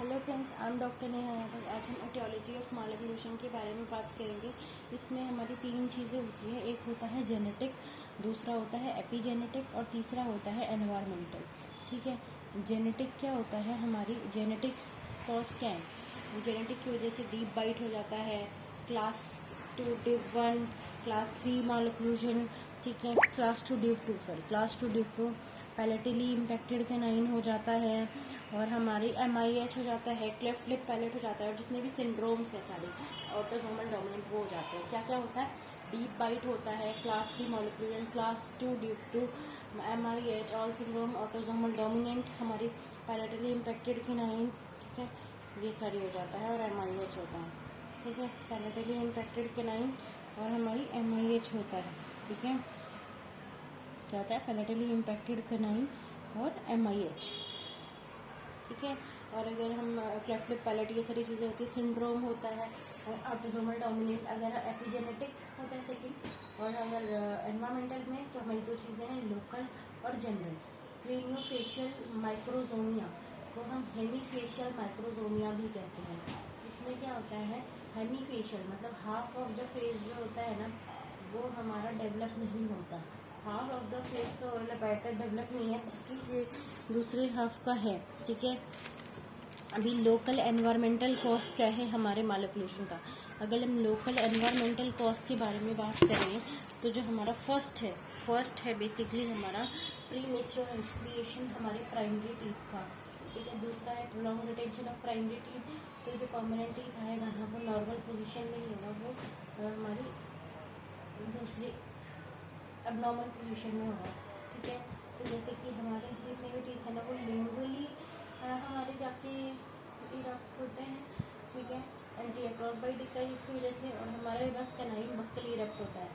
Hello friends, I am doctor Neha Yadav. आज हम aetiology of malnutrition के बारे में बात करेंगे। इसमें हमारी तीन चीज़ें होती है। एक होता है जेनेटिक, दूसरा होता है एपीजेनेटिक और तीसरा होता है एनवायरमेंटल। ठीक है, जेनेटिक क्या होता है? हमारी जेनेटिक कॉज क्या है? जेनेटिक की वजह से डीप बाइट हो जाता है, क्लास 2 डिव 1, क्लास 3 मालन्यूट्रिशन, ठीक है, क्लास 2 डिव 2 पैलेटली इम्पैक्टेड कैनाइन हो जाता है, और हमारी MIH हो जाता है, क्लेफ्ट लिप पैलेट हो जाता है, और जितने भी सिंड्रोम्स हैं सारे ऑटोसोमल डोमिनेंट वो हो जाते हैं। क्या क्या होता है? डीप बाइट होता है, class 3 molecular, class 2 div 2, MIH, all syndrome, autosomal dominant, हमारी पैलेटली इम्पैक्टेड कैनाइन, ठीक है, ये सारी हो जाता है, और MIH होता है। ठीक है, पैलेटली इम्पैक्टेड कैनाइन और हमारी MIH होता है। ठीक है, क्या होता है? पैलेटली इम्पैक्टेड कैनाइन और MIH। ठीक है, और अगर हम क्लेफ्ट लिप पैलेट, ये सारी चीज़ें होती है, सिंड्रोम होता है, और ऑटोसोमल डोमिनेंट अगर एपिजेनेटिक होता है सेकंड, और अगर एनवायरमेंटल में तो हमारी दो चीज़ें हैं, लोकल और जनरल। क्रेनियोफेशियल माइक्रोजोमिया को हम हेमीफेशियल माइक्रोजोमिया भी कहते हैं। इसमें क्या होता है? हेमीफेशियल मतलब हाफ ऑफ द फेस जो होता है ना, वो हमारा डेवलप नहीं होता। हाफ ऑफ द फेस का ओरल पैटर्न डेवलप नहीं है, बाकी दूसरे हाफ का है। ठीक है, अभी लोकल एनवायरमेंटल कॉज क्या है हमारे मालन्यूट्रिशन का? अगर हम लोकल एनवायरमेंटल कॉज के बारे में बात करें तो जो हमारा फर्स्ट है बेसिकली हमारा प्रीमेच्योर एक्सक्रिएशन हमारे प्राइमरी टीथ का। ठीक है, दूसरा है prolong retention of primary teeth, तो जो परमानेंट टीथ आएगा ना वो नॉर्मल पोजीशन में ही होगा, वो हमारी दूसरी अबनॉर्मल पोजीशन में होगा। ठीक है, तो जैसे कि हमारे जितने भी टीथ है ना वो लिंगुअली हमारे जाके इरप्ट होते हैं। ठीक है, एंटी अक्रॉस बाइट दिखता है जिसकी वजह से, और हमारे बस कैनाइन बक्कली इरप्ट होता है।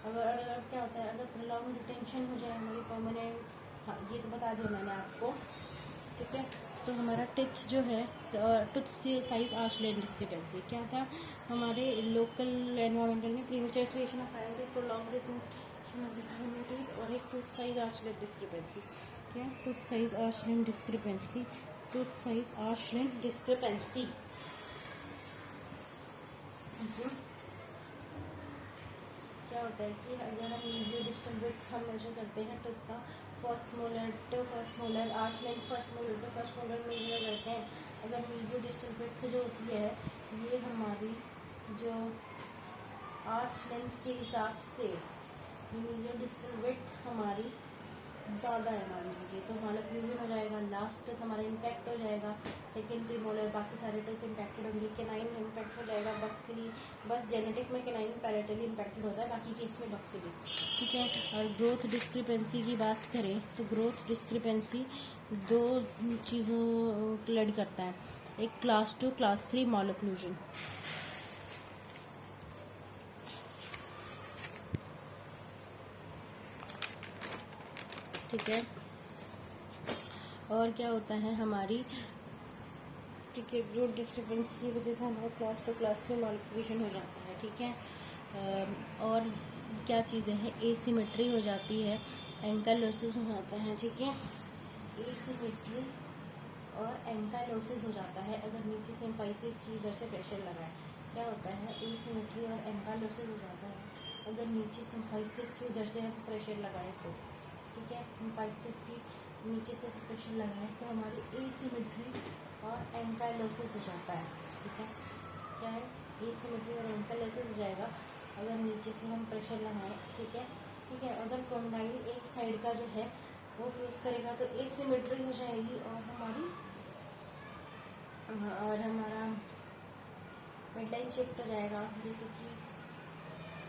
अगर क्या होता है, अगर प्रोलॉन्ग रिटेंशन हो जाए हमारी परमानेंट, हाँ ये तो बता दिया मैंने आपको। ठीक है, तो हमारा टिथ जो है, टूथ से साइज आर्चलेट डिस्क्रिपेंसी क्या था हमारे लोकल एनवायरमेंटल में? Premature extraction of primary, prolonged retention of the primary teeth, और एक टूथ साइज आर्चलेट डिस्क्रिपेंसी। क्या? Tooth size arch length discrepancy, tooth size arch length discrepancy. क्या होता है कि अगर हम मीडियो डिस्टल विड्थ हम मेजर करते हैं टूथ का, first molar to first molar, arch length first molar to first molar measure करते हैं। अगर मीडियो डिस्टल विड्थ जो होती है ये हमारी जो आर्च लेंथ के हिसाब से मीडियो डिस्टल विड्थ हमारी ज़्यादा है मान लीजिए, तो मालन्यूट्रिशन हो जाएगा, लास्ट टूथ हमारा इम्पैक्ट हो जाएगा, सेकेंड प्रीमोलर, बाकी सारे टूथ इम्पैक्टेड होंगे, कैनाइन इम्पैक्ट हो जाएगा, बक्कली बस जेनेटिक में कैनाइन पैलेटली इम्पैक्टेड होता है, बाकी केस में बक्कली। ठीक है, और ग्रोथ डिस्क्रिपेंसी की बात करें तो ग्रोथ डिस्क्रिपेंसी दो चीज़ों लड़ करता है, एक क्लास 2 क्लास 3 मालन्यूट्रिशन। ठीक है, और क्या होता है हमारी, ठीक है, ग्रोथ डिस्क्रिपेंसी की वजह से हमारा क्लास 2 क्लास 3 मालन्यूट्रिशन हो जाता है। ठीक है, और क्या चीज़ें हैं? एसिमेट्री हो जाती है, एंकालोसिस हो जाता है। ठीक है, एसिमेट्री और एंकालोसिस हो जाता है अगर नीचे से एम्फाइसिस की इधर से प्रेशर लगाए। क्या होता है? एसिमेट्री और एंकालोसिस हो जाता है अगर नीचे से एम्फाइसिस की इधर से हम प्रेशर लगाएं तो। ठीक है, एम्फाइसिस की नीचे से प्रेशर लगाएं तो हमारी एसिमेट्री और एंकालोसिस हो जाता है। ठीक है, क्या है? एसिमेट्री और एंकालोसिस हो जाएगा अगर नीचे से हम प्रेशर लगाएं। ठीक है, ठीक है, अगर कंडाइल एक साइड का जो है वो फ्यूज करेगा तो एसिमेट्री हो जाएगी, और हमारा मिडलाइन शिफ्ट हो जाएगा। जैसे कि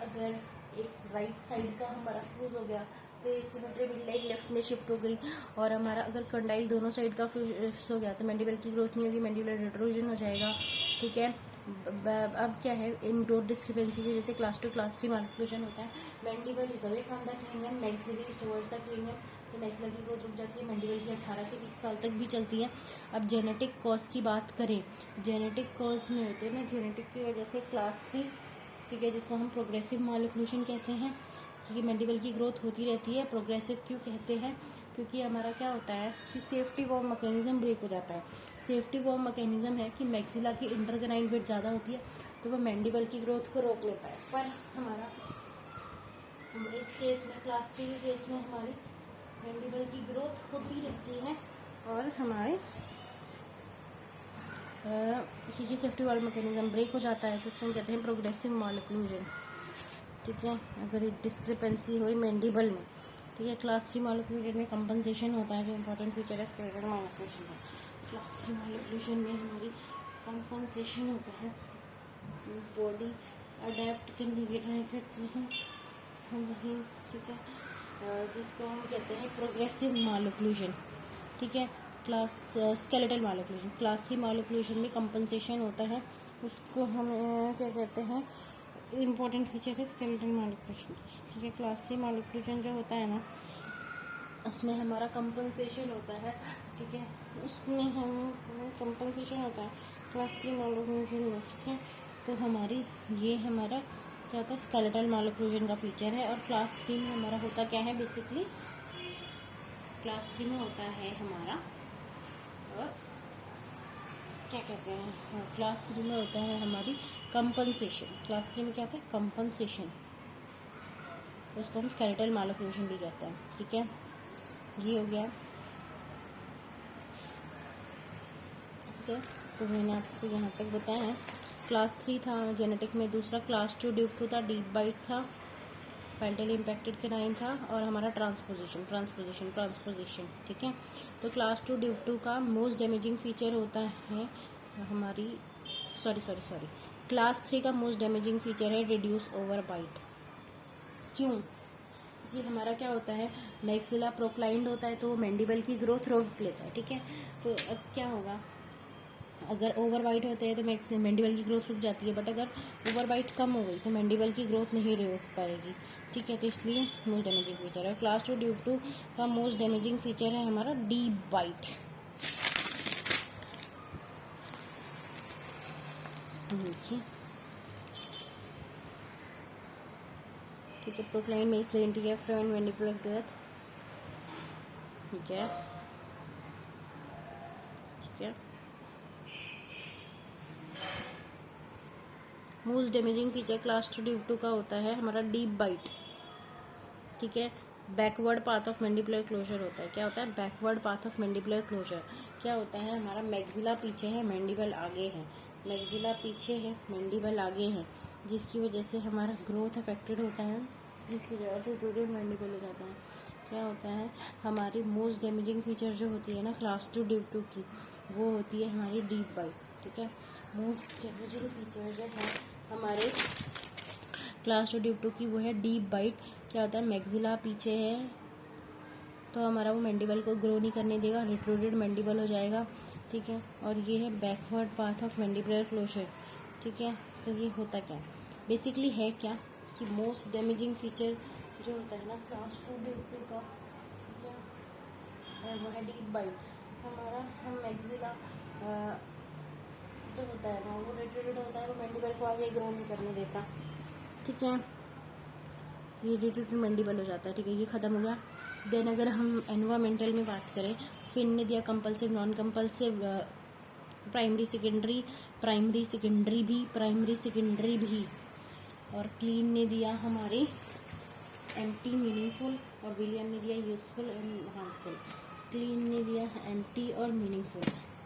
अगर एक राइट साइड का हमारा फ्यूज हो गया तो एसिमेट्री मिडलाइन लेफ्ट में शिफ्ट हो गई, और हमारा अगर कंडाइल दोनों साइड का फ्यूज हो गया तो मैंडिबल की ग्रोथ नहीं होगी, मैंडिबुलर रिट्रोजन हो जाएगा। ठीक है, अब क्या है इन ग्रोथ डिस्क्रिपेंसी की, जैसे क्लास 2 क्लास 3 मालन्यूट्रिशन होता है, mandible is away from the cranium, maxillary is towards the cranium, तो मैक्सिलर की ग्रोथ रुक जाती है, मैंडिबल की 18 से 20 साल तक भी चलती है। अब जेनेटिक कॉज की बात करें, जेनेटिक कॉज में होते हैं ना, जेनेटिक की वजह से क्लास 3, ठीक है, जिसको हम प्रोग्रेसिव मालन्यूट्रिशन कहते हैं, क्योंकि मैंडिबल की ग्रोथ होती रहती है। प्रोग्रेसिव क्यों कहते हैं? क्योंकि हमारा क्या होता है कि सेफ्टी वॉल्व मैकेनिज्म ब्रेक हो जाता है। सेफ्टी वॉल्व मैकेनिज्म है कि मैक्सिला की इंटरग्राइन वेट ज़्यादा होती है तो वह मैंडिबल की ग्रोथ को रोक लेता है। पर हमारा इस केस में क्लास 3 के केस में हमारी मैंडिबल की ग्रोथ होती रहती है और हमारे ये सेफ्टी वॉल्व मैकेनिज्म ब्रेक हो जाता है तो उसको कहते हैं प्रोग्रेसिव मालोक्लूजन। ठीक है, अगर डिस्क्रिपेंसी हुई मैंडिबल में, ठीक है। क्लास 3 मालोक्लूजन में कंपनसेशन होता है, जो इंपॉर्टेंट फीचर है स्केलेटल मालोक्लूजन में। क्लास 3 मालोक्लूजन में हमारी कंपनसेशन होता है, बॉडी अडेप्ट करने की ट्राई करती है वही, ठीक है, जिसको हम कहते हैं प्रोग्रेसिव मालोक्लूजन। ठीक है, क्लास स्केलेटल मालोक्लूजन। क्लास 3 मालोक्लूजन में कंपनसेशन होता है, उसको हम क्या कहते हैं, इम्पॉर्टेंट फीचर है स्केलेटल मालोक्लूजन की। ठीक है, क्लास 3 मालोक्लूजन जो होता है ना, उसमें हमारा कंपनसेशन होता है। ठीक है, उसमें हम कंपनसेशन होता है क्लास 3 मालोक्लूजन में। ठीक है, तो हमारी ये हमारा क्या होता है, स्केलेटल मालोक्लूजन का फीचर है। और क्लास 3 में हमारा होता क्या है, बेसिकली क्लास 3 में होता है हमारा क्या कहते हैं, क्लास 3 में होता है हमारी कंपनसेशन। क्लास 3 में क्या होता है, कंपनसेशन, उसको हम स्केलेटल मालोक्लूजन भी कहते हैं। ठीक है, ये हो गया। ठीक है, तो मैंने आपको यहाँ तक बताया है। क्लास 3 था जेनेटिक में, दूसरा क्लास 2 ड्यूब 2 था, डीप बाइट था, पेल्टली इम्पैक्टेड कैनाइन था, और हमारा ट्रांसपोजिशन। ठीक है, तो क्लास 2 ड्यूब 2 का मोस्ट डैमेजिंग फीचर होता है हमारी सॉरी क्लास 3 का मोस्ट डैमेजिंग फीचर है रिड्यूस ओवर बाइट। क्यों? क्योंकि हमारा क्या होता है, मैक्सिला प्रोक्लाइंड होता है तो मैंडिबल की ग्रोथ रोक लेता है। ठीक है, तो अब क्या होगा, अगर ओवर बाइट होते हैं तो मैंडिबल की ग्रोथ रुक जाती है, बट अगर ओवर बाइट कम हो गई तो मैंडिबल की ग्रोथ नहीं रोक पाएगी। ठीक है, तो इसलिए मोस्ट डैमेजिंग फीचर है। क्लास 2 ड्यूब 2 का मोस्ट डैमेजिंग फीचर है हमारा डीप बाइट। ठीक है, प्रोक्लाइन में इसलिए मैंडिबुलर ग्रोथ। ठीक है, ठीक है, मोस्ट डैमेजिंग फीचर क्लास 2 ड्यूब 2 का होता है हमारा डीप बाइट। ठीक है, backward path of mandibular closure होता है। क्या होता है, backward path of mandibular closure. क्या होता है, हमारा मैक्सिला पीछे है, मैंडिबल आगे है, मैक्सिला पीछे है, मैंडिबल आगे है, जिसकी वजह से हमारा ग्रोथ अफेक्टेड होता है, जिसकी वजह से टोटल मैंडिबल हो जाता है। क्या होता है, हमारी मोस्ट डैमेजिंग फीचर जो होती है ना क्लास 2 ड्यूब 2 की, वो होती है हमारी डीप बाइट। ठीक है, मोस्ट डैमेजिंग फीचर जो है हमारे क्लास 2 ड्यूब 2 की वो है डीप बाइट। क्या होता है, मैक्सिला पीछे है तो हमारा वो मैंडिबल को ग्रो नहीं करने देगा, रिट्रूडेड मैंडिबल हो जाएगा। ठीक है, और ये है backward path of mandibular closure. ठीक है, तो ये होता क्या बेसिकली है क्या कि मोस्ट डैमेजिंग फीचर जो होता है ना क्लास 2 ड्यूब 2 का, ठीक है, वो है डीप बाइट। हमारा हम मैक्सिला जो होता है ना वो रिट्रूडेड होता है, वो मैंडिबल को आगे ग्रो नहीं करने देता। ठीक है, ये रिट्रूडेड मैंडिबल हो जाता है। ठीक है, ये खत्म हो गया। देन अगर हम एनवायरमेंटल में बात करें, फिन ने दिया compulsive, non compulsive, primary secondary भी, और क्लीन ने दिया हमारे एम्प्टी मीनिंगफुल, और विलियम ने दिया यूजफुल एंड हार्मफुल। क्लीन ने दिया एम्प्टी और मीनिंगफुल,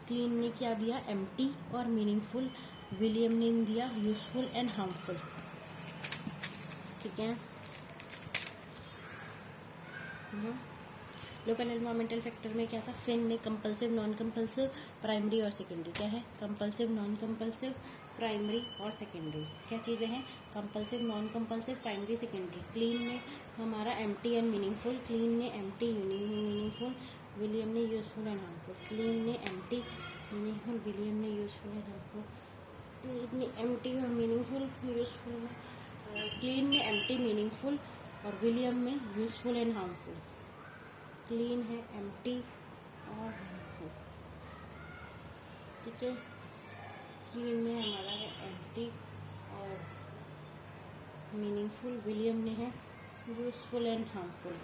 क्लीन ने क्या दिया, एम्प्टी और मीनिंगफुल, विलियम ने दिया यूजफुल एंड हार्मफुल। ठीक है, लोकल एनवायरमेंटल फैक्टर में क्या था, फिन ने कंपल्सिव, नॉन कंपल्सिव, प्राइमरी और सेकेंडरी। क्या है, कंपल्सिव, नॉन कंपल्सिव, प्राइमरी और सेकेंडरी। क्या चीज़ें हैं, compulsive, non compulsive, primary, secondary. Clean ने हमारा एम्प्टी एंड मीनिंगफुल, क्लीन ने एम्प्टी मीनिंगफुल, विलियम ने यूजफुल एंड हार्मफुल। क्लीन ने एम्प्टी मीनिंगफुल, विलियम ने यूजफुल एंड हार्मफुल। क्लीन ने एम्प्टी और मीनिंगफुल, यूजफुल, क्लीन में एम्प्टी, मीनिंगफुल, और विलियम में यूजफुल एंड हार्मफुल। क्लीन है, एम्प्टी और मीनिंगफुल। ठीक है, क्लीन में हमारा है एम्प्टी और मीनिंगफुल, विलियम ने है यूजफुल एंड हार्मफुल।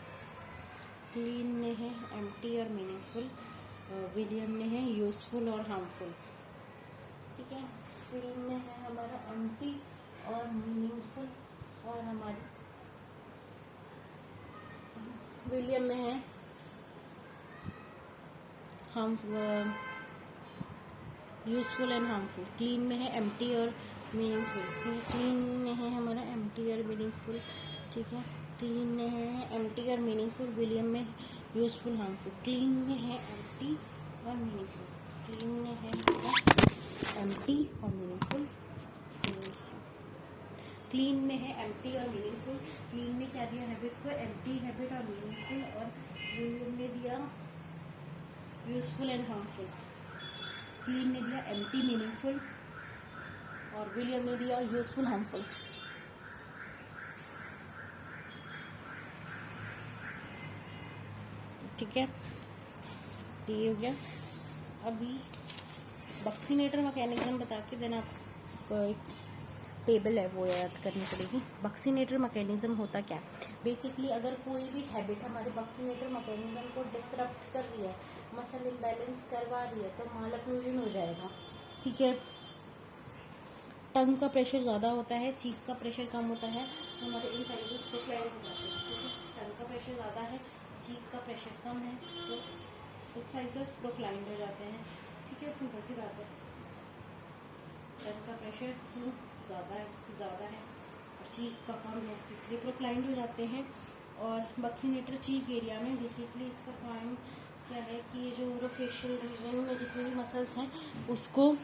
क्लीन ने है एम्प्टी और मीनिंगफुल, विलियम में है यूजफुल और हार्मफुल, ठीक है। क्लीन में है हमारा एम्प्टी और मीनिंगफुल, और हमारी विलियम में है यूजफुल एंड हार्मफुल। क्लीन में है एम्प्टी और मीनिंगफुल। क्लीन में है हमारा एम्प्टी और मीनिंगफुल, ठीक है। क्लीन में है एम्प्टी और मीनिंगफुल, विलियम में यूजफुल हार्मफुल। क्लीन में है एम्प्टी और मीनिंगफुल, क्लीन में है एम्प्टी और मीनिंगफुल। क्लीन में है एम्प्टी और मीनिंगफुल। क्लीन में क्या दिया हैबिट को, एम्प्टी हैबिट और मीनिंगफुल, और विलियम ने दिया यूजफुल एंड हार्मफुल। क्लीन ने दिया एम्प्टी मीनिंगफुल, और विलियम ने दिया यूजफुल हार्मफुल। ठीक है, ये हो गया। अभी बक्सीनेटर मैकेनिज्म बता के देना, आपको एक टेबल है वो याद करनी पड़ेगी। बक्सीनेटर मैकेनिज्म होता क्या है, बेसिकली अगर कोई भी हैबिट हमारे बक्सीनेटर मैकेनिज्म को डिसरप्ट कर रही है, मसल इम्बैलेंस करवा रही है, तो माल ओक्लूजन हो जाएगा, ठीक है। टंग का प्रेशर ज़्यादा होता है, चीक का प्रेशर कम होता है, हमारे इंसाइजेस प्रोक्लाइन हो जाते हैं, ठीक है। टंग का प्रेशर ज़्यादा है, चीक का प्रेशर कम है, तो इंसाइजेस प्रोक्लाइन हो जाते हैं, ठीक है। सिंपल सी बात है। टंग का प्रेशर क्यों ज़्यादा है और चीक का कम है, इसलिए प्रोक्लाइंड हो जाते हैं। और बक्सीनेटर चीक एरिया में बेसिकली इसका काम क्या है कि ये जो ओरोफेशियल रीजन में जितने भी मसल्स हैं उसको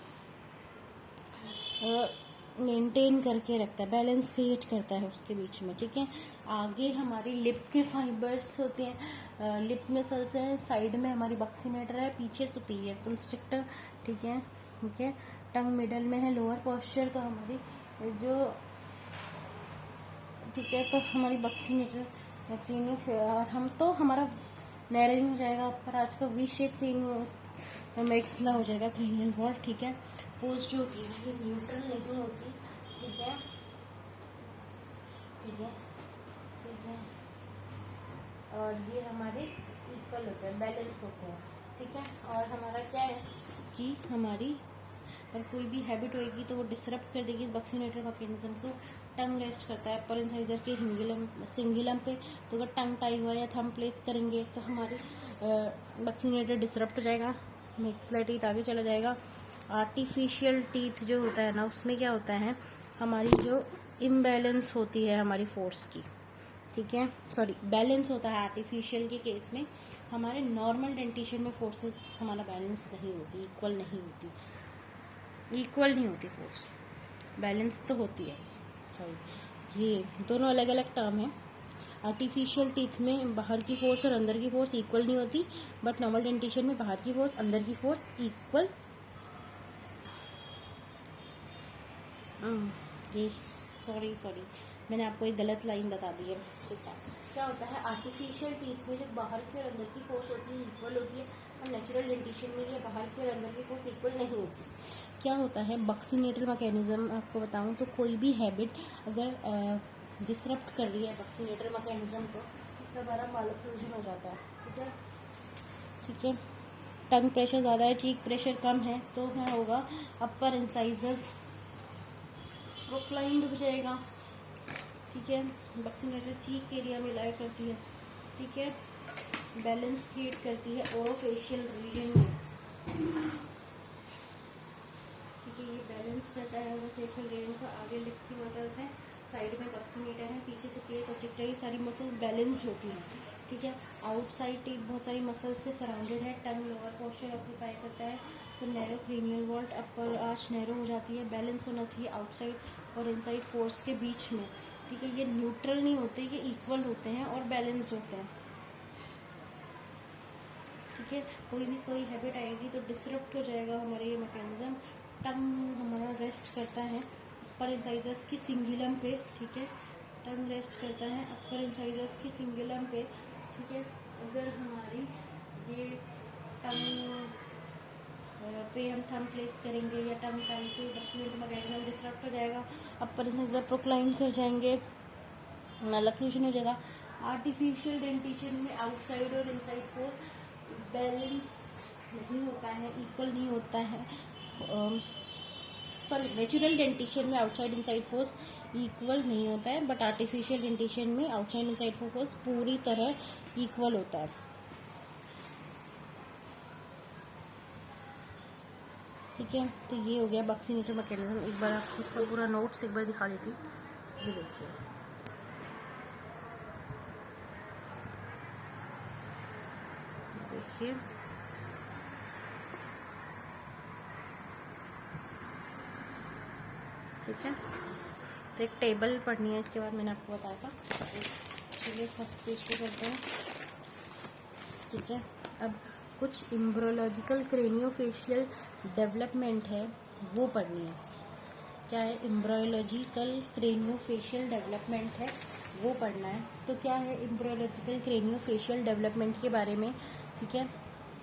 मेंटेन करके रखता है, बैलेंस क्रिएट करता है उसके बीच में, ठीक है। आगे हमारी लिप के फाइबर्स होते हैं, लिप मसल्स हैं, साइड में हमारी बक्सीनेटर है, पीछे सुपीरियर कंस्ट्रक्टर, ठीक है, ठीक है। टंग मिडल में है, लोअर पोस्चर, तो हमारी जो, ठीक है, तो हमारी बक्सीनेटर क्लिनिक, और हम तो हमारा नैरोइंग हो जाएगा, पर आज का वी शेप मैक्सिला हो जाएगा, क्रेनियल वॉल्ट, ठीक है। पोस्ट जो होती है ये न्यूट्रल नहीं होती, ठीक है, ठीक है, ठीक है। और ये हमारे इक्वल होते हैं, बैलेंस होते हैं, ठीक है। और हमारा क्या है कि हमारी और कोई भी हैबिट होएगी तो वो डिसरप्ट कर देगी बक्सीनेटर मैकेनिज्म को। टंग रेस्ट करता है अपर इंसाइजर के सिंगुलम पे, तो अगर टंग टाई हुआ या थंब प्लेस करेंगे तो हमारे बक्सीनेटर डिसरप्ट हो जाएगा, मैक्सिलर टीथ आगे चला जाएगा। आर्टिफिशियल टीथ जो होता है ना, उसमें क्या होता है, हमारी जो इम्बैलेंस होती है हमारी फोर्स की, ठीक है, सॉरी बैलेंस होता है आर्टिफिशियल के केस में। हमारे नॉर्मल डेंटिशन में फोर्सेस हमारा बैलेंस नहीं होती, इक्वल नहीं होती फोर्स, बैलेंस तो होती है, सॉरी, ये दोनों अलग अलग टर्म है। आर्टिफिशियल टीथ में बाहर की फोर्स और अंदर की फोर्स इक्वल नहीं होती, बट नॉर्मल डेंटिशन में बाहर की फोर्स अंदर की फोर्स इक्वल। ये सॉरी मैंने आपको एक गलत लाइन बता दी है, ठीक है। क्या होता है, आर्टिफिशियल टीथ में जो बाहर की और अंदर की फोर्स होती है इक्वल होती है, और नेचुरल डेंटिशन में ये बाहर की और अंदर की फोर्स इक्वल नहीं होती। क्या होता है बक्सीनेटर मैकेनिज्म, आपको बताऊं तो कोई भी हैबिट अगर डिसरप्ट कर रही है बक्सीनेटर मैकेनिज्म को, तो हमारा माल ओक्लूजन हो जाता है, ठीक है, ठीक है। टंग प्रेशर ज़्यादा है, चीक प्रेशर कम है, तो क्या होगा, अपर इंसाइजर्स प्रोक्लाइंड हो जाएगा, ठीक है। बक्सीनेटर चीक एरिया में लाई करती है, ठीक है, बैलेंस क्रिएट करती है ओरोफेशियल रीजन में, ठीक है, ये बैलेंस करता है ओरोफेशियल रीजन का। आगे लिप की मसल्स है, साइड में बक्सीनेटर है, पीछे सुपीरियर कंस्ट्रक्टर, ये सारी मसल्स बैलेंस्ड होती हैं, ठीक है। आउटसाइड टीथ बहुत सारी मसल्स से सराउंडेड है। टंग लोअर पोस्चर ऑक्यूपाई करता है, तो नैरो क्रेनियल वॉल्ट, अपर आर्च नैरो हो जाती है। बैलेंस होना चाहिए आउटसाइड और इनसाइड फोर्स के बीच में, ठीक है। ये न्यूट्रल नहीं होते, ये इक्वल होते हैं और बैलेंस्ड होते हैं, ठीक है। कोई हैबिट आएगी तो डिसरप्ट हो जाएगा हमारा ये मैकेनिज्म। टंग हमारा रेस्ट करता है अपर इंसाइजर्स की सिंगुलम पे, ठीक है, टंग रेस्ट करता है अपर इंसाइजर्स की सिंगुलम पे, ठीक है। अगर हमारी ये टंग पे हम थंब प्लेस करेंगे या टंग टाइम तो बक्सीनेटर मैकेनिज्म डिसरप्ट हो जाएगा, अपर इंसाइजर प्रोक्लाइन कर जाएंगे, माल ओक्लूजन हो जाएगा। आर्टिफिशियल डेंटिशन में आउटसाइड और इनसाइड को बैलेंस नहीं होता है, इक्वल नहीं होता है। सॉरी, नेचुरल डेंटिशन में आउटसाइड इनसाइड फोर्स इक्वल नहीं होता है, बट आर्टिफिशियल डेंटिशन में आउटसाइड इनसाइड फोर्स पूरी तरह इक्वल होता है। ठीक है, तो ये हो गया बक्सीनेटर मैकेनिज्म। एक बार आपको इसका पूरा नोट्स एक बार दिखा देती हूँ। ये देखिए, देखिए ठीक है, तो एक टेबल पढ़नी है, इसके बाद मैंने आपको बताया था। चलिए फर्स्ट पेज पे करते हैं। ठीक है, अब कुछ एम्ब्रियोलॉजिकल क्रेनियोफेशियल डेवलपमेंट है, वो पढ़नी है। क्या है? एम्ब्रियोलॉजिकल क्रेनियोफेशियल डेवलपमेंट है, वो पढ़ना है। तो क्या है एम्ब्रियोलॉजिकल क्रेनियोफेशियल डेवलपमेंट के बारे में? ठीक है,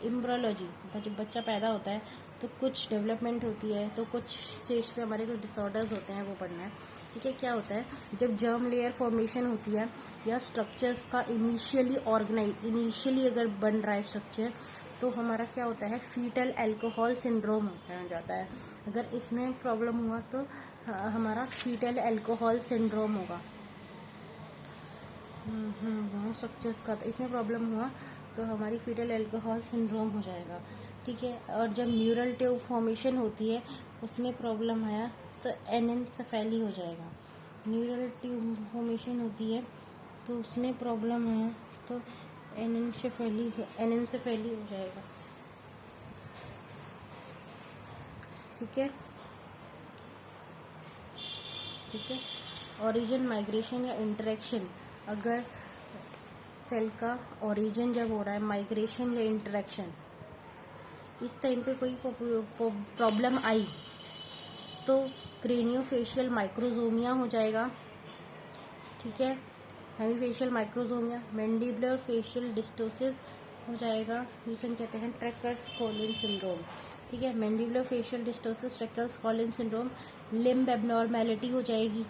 एम्ब्रियोलॉजी, जब बच्चा पैदा होता है तो कुछ डेवलपमेंट होती है, तो कुछ स्टेज पे हमारे कुछ डिसऑर्डर्स होते हैं, वो पढ़ना है। ठीक है, क्या होता है जब जर्म लेयर फॉर्मेशन होती है या स्ट्रक्चर्स का इनिशियली अगर बन रहा है स्ट्रक्चर, तो हमारा क्या होता है, फीटल अल्कोहल सिंड्रोम हो जाता है। अगर इसमें प्रॉब्लम हुआ तो हमारा फीटल अल्कोहल सिंड्रोम होगा। स्ट्रक्चर्स का, तो इसमें प्रॉब्लम हुआ तो हमारी फीटल अल्कोहल सिंड्रोम हो जाएगा। ठीक है, और जब न्यूरल ट्यूब फॉर्मेशन होती है उसमें प्रॉब्लम आया तो एनेंसेफेली हो जाएगा। न्यूरल ट्यूब फॉर्मेशन होती है तो उसमें प्रॉब्लम है तो एनेंसेफेली हो जाएगा। ठीक है, ठीक है, ओरिजिन, माइग्रेशन या इंटरेक्शन, अगर सेल का ओरिजिन जब हो रहा है, माइग्रेशन या इंटरेक्शन, इस टाइम पे कोई प्रॉब्लम आई तो क्रेनियोफेशियल माइक्रोजोमिया हो जाएगा। ठीक है, हेमीफेशियल माइक्रोजोमिया, मैंडिबुलर फेशियल डिस्टोसिस हो जाएगा, जिसे कहते हैं ट्रैकर्स कॉलिन सिंड्रोम। ठीक है, mandibular facial dysostosis, Treacher Collins syndrome, limb abnormality हो जाएगी।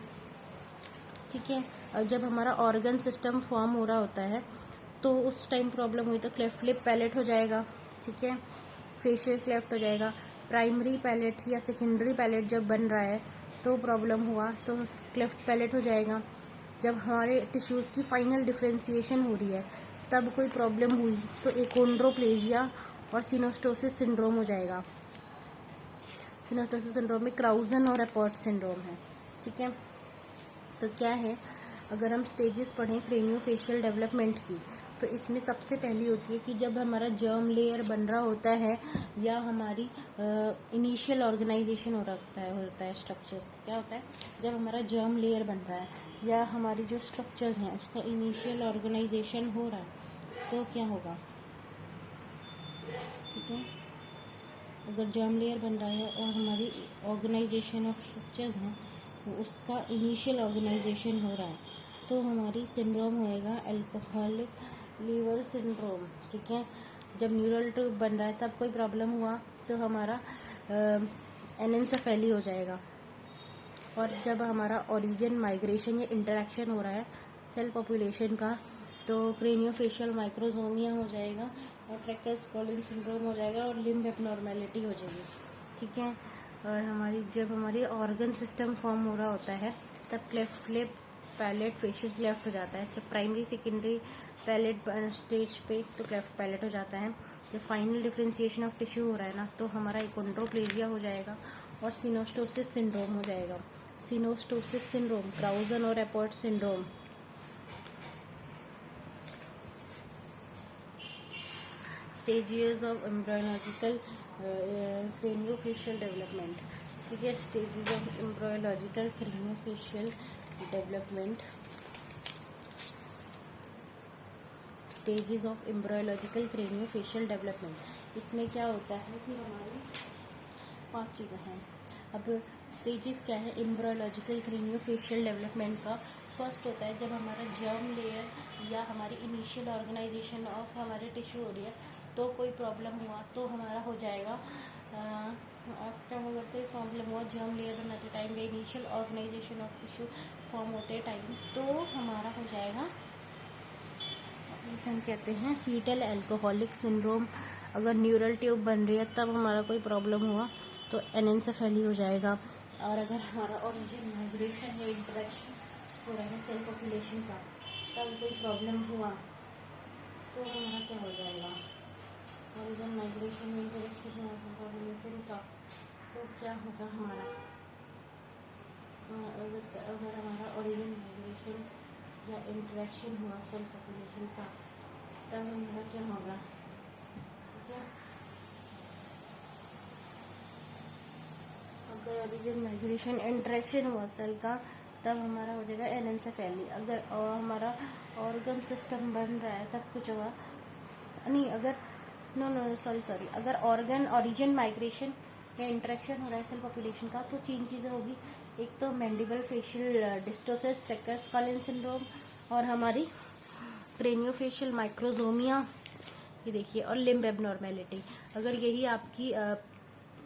ठीक है, और जब हमारा ऑर्गन सिस्टम फॉर्म हो रहा होता है तो उस टाइम प्रॉब्लम हुई तो क्लेफ्ट लिप पैलेट हो जाएगा। ठीक है, फेशियल क्लेफ्ट हो जाएगा। प्राइमरी पैलेट या सेकेंडरी पैलेट जब बन रहा है तो प्रॉब्लम हुआ तो क्लेफ्ट पैलेट हो जाएगा। जब हमारे टिश्यूज़ की फाइनल डिफ्रेंसिएशन हो रही है तब कोई प्रॉब्लम हुई तो एकोंड्रोप्लेजिया और सिनोस्टोसिस सिंड्रोम हो जाएगा। सिनोस्टोसिस सिंड्रोम में क्राउजन और एपर्ट सिंड्रोम है। ठीक है, तो क्या है, अगर हम स्टेजेस पढ़ें क्रेनियोफेशियल डेवलपमेंट की, तो इसमें सबसे पहली होती है कि जब हमारा जर्म लेयर बन रहा होता है या हमारी इनिशियल ऑर्गेनाइजेशन होता है स्ट्रक्चर्स। क्या होता है जब हमारा जर्म लेयर बन रहा है या हमारी जो स्ट्रक्चर्स हैं उसका इनिशियल ऑर्गेनाइजेशन हो रहा है तो क्या होगा? ठीक है, अगर जर्म लेयर बन रहा है और हमारी ऑर्गेनाइजेशन ऑफ स्ट्रक्चर्स हैं उसका इनिशियल ऑर्गेनाइजेशन हो रहा है तो हमारी सिंड्रोम होएगा अल्कोहलिक लीवर सिंड्रोम। ठीक है, जब न्यूरल ट्यूब बन रहा है तब कोई प्रॉब्लम हुआ तो हमारा एनेंसेफेली हो जाएगा। और जब हमारा ओरिजिन, माइग्रेशन या इंटरेक्शन हो रहा है सेल पॉपुलेशन का तो क्रेनियोफेशियल माइक्रोजोमिया हो जाएगा और ट्रैकर्स कॉलिन सिंड्रोम हो जाएगा और लिम्ब एबनॉर्मेलिटी हो जाएगी। ठीक है, और जब हमारी ऑर्गन सिस्टम फॉर्म हो रहा होता है तब cleft lip palate facial cleft हो जाता है। जब प्राइमरी सेकेंडरी पैलेट स्टेज पे तो क्लेफ्ट पैलेट हो जाता है। जब फाइनल डिफ्रेंसिएशन ऑफ टिश्यू हो रहा है ना तो हमारा एकोंड्रोप्लेजिया हो जाएगा और सिनोस्टोसिस सिंड्रोम हो जाएगा। सिनोस्टोसिस सिंड्रोम, क्राउजन और Apert syndrome. Stages of embryological craniofacial development. ठीक है, stages of embryological craniofacial development. Stages of embryological craniofacial development, इसमें क्या होता है कि हमारी 5 चीज़ें हैं। अब स्टेजेस क्या है एम्ब्रियोलॉजिकल क्रेनियोफेशियल डेवलपमेंट का? फर्स्ट होता है जब हमारा जर्म लेयर या हमारी इनिशियल ऑर्गेनाइजेशन ऑफ हमारे टिश्यू हो रही है तो कोई प्रॉब्लम हुआ तो हमारा हो जाएगा आफ्टर अगर कोई प्रॉब्लम हुआ जर्म लेयर बनाते टाइम या initial organisation of tissue form होते टाइम तो हमारा हो जाएगा जिसे हम कहते हैं फीटल एल्कोहलिक सिंड्रोम। अगर न्यूरल ट्यूब बन रही है तब हमारा कोई प्रॉब्लम हुआ तो एनेंसेफेली हो जाएगा। और अगर हमारा ओरिजिन माइग्रेशन या इंटरेक्शन हो रहा है सेल पॉपुलेशन का तब कोई प्रॉब्लम हुआ तो हमारा क्या हो जाएगा, ओरिजिन माइग्रेशन या इंटरेक्शन रिलेटेड का तो क्या होगा हमारा, अगर हमारा ओरिजिन माइग्रेशन या इंटरेक्शन हुआ सेल पॉपुलेशन का तब हमारा क्या होगा, ठीक है। अगर ओरिजिन माइग्रेशन इंटरेक्शन हुआ सेल का तब हमारा हो जाएगा एनेंसेफेली। अगर हमारा ऑर्गन सिस्टम बन रहा है तब कुछ होगा नहीं, अगर सॉरी अगर ऑर्गन ओरिजिन माइग्रेशन या इंटरेक्शन हो रहा है सेल पॉपुलेशन का तो 3 चीज़ें होगी। एक तो mandible facial dysostosis Treacher Collins syndrome और हमारी क्रेनियोफेशियल माइक्रोजोमिया, ये देखिए, और लिम्ब एबनॉर्मेलिटी। अगर यही आपकी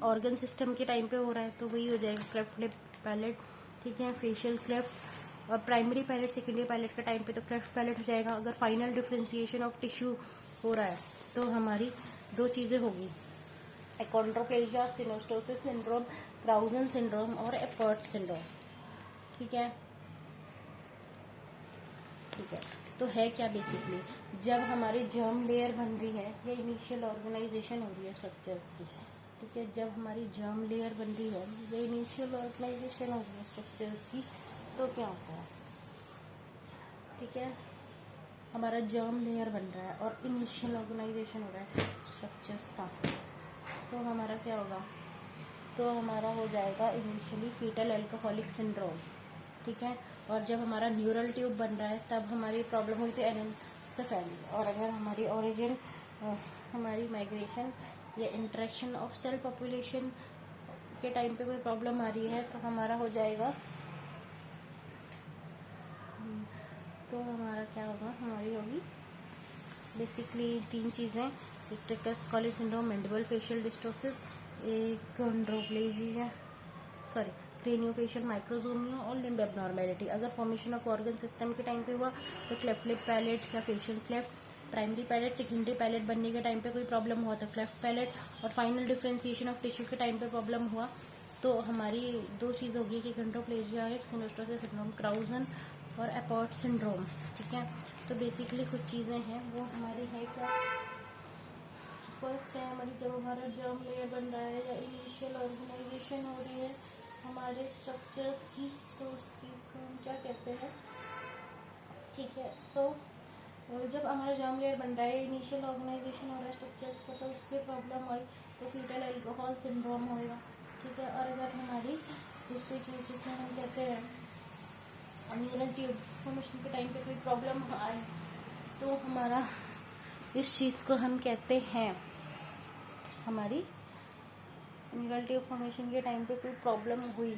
ऑर्गन सिस्टम के टाइम पे हो रहा है तो वही हो जाएगा क्लेफ्ट लिप पैलेट, ठीक है, फेशियल क्लेफ्ट। और प्राइमरी पैलेट सेकेंडरी पैलेट के टाइम पे तो क्लेफ्ट पैलेट हो जाएगा। अगर फाइनल डिफ्रेंसिएशन ऑफ टिश्यू हो रहा है तो हमारी 2 चीज़ें होगी, एकॉन्ड्रोप्लेजिया सिनोस्टोसिस सिंड्रोम, क्राउजन सिंड्रोम और एपर्ट सिंड्रोम, ठीक है। तो है क्या बेसिकली, जब हमारी जर्म लेयर बन रही है या इनिशियल ऑर्गेनाइजेशन हो रही है स्ट्रक्चर्स की, ठीक है, जब हमारी जर्म लेयर बन रही है या इनिशियल ऑर्गेनाइजेशन हो रही है स्ट्रक्चर्स की तो क्या होता है, ठीक है, हमारा जर्म लेयर बन रहा है और इनिशियल ऑर्गेनाइजेशन हो रहा है स्ट्रक्चर्स का तो हमारा क्या होगा, तो हमारा हो जाएगा इनिशियली फीटल एल्कोहलिक सिंड्रोम, ठीक है। और जब हमारा न्यूरल ट्यूब बन रहा है तब हमारी प्रॉब्लम हुई तो एनेंसेफेली। और अगर हमारी ओरिजिन हमारी माइग्रेशन या इंटरेक्शन ऑफ सेल पॉपुलेशन के टाइम पे कोई प्रॉब्लम आ रही है तो हमारा हो जाएगा, तो हमारा क्या होगा, हमारी होगी बेसिकली 3 चीज़ें, एक Treacher Collins syndrome, mandible facial dysostosis, एक कॉन्ड्रोप्लेजिया क्रेनियोफेशियल माइक्रोजोमिया और लिम्ब एबनॉर्मेलिटी। अगर फॉर्मेशन ऑफ ऑर्गन सिस्टम के टाइम पे हुआ तो क्लेफ्ट लिप पैलेट या facial cleft, primary palate secondary palate बनने के टाइम पे कोई प्रॉब्लम हुआ तो क्लेफ्ट पैलेट, और फाइनल डिफ्रेंसिएशन ऑफ टिश्यू के टाइम पे प्रॉब्लम हुआ तो हमारी 2 चीज़ होगी कि कंट्रोप्लेजिया है, सिनोस्टोसिस सिंड्रोम, क्राउजन और एपर्ट सिंड्रोम, ठीक है। तो बेसिकली कुछ चीज़ें हैं वो हमारी है क्या, फर्स्ट है हमारी जब हमारा जर्म लेयर बन रहा है या इनिशियल ऑर्गेनाइजेशन हो रही है हमारे स्ट्रक्चर्स की तो उस चीज़ को हम क्या कहते हैं, ठीक है। तो जब हमारा जर्म लेयर बन रहा है इनिशियल ऑर्गेनाइजेशन हो रहा है स्ट्रक्चर्स का तो उससे प्रॉब्लम आई तो फीटल एल्कोहल सिंड्रोम होएगा, ठीक है। और अगर हमारी दूसरी चीज़ जिसे हम कहते हैं न्यूरल ट्यूब फॉर्मेशन के टाइम पे कोई प्रॉब्लम आए तो हमारा इस चीज़ को हम कहते हैं, हमारी न्यूरल ट्यूब फॉर्मेशन के टाइम पे कोई प्रॉब्लम हुई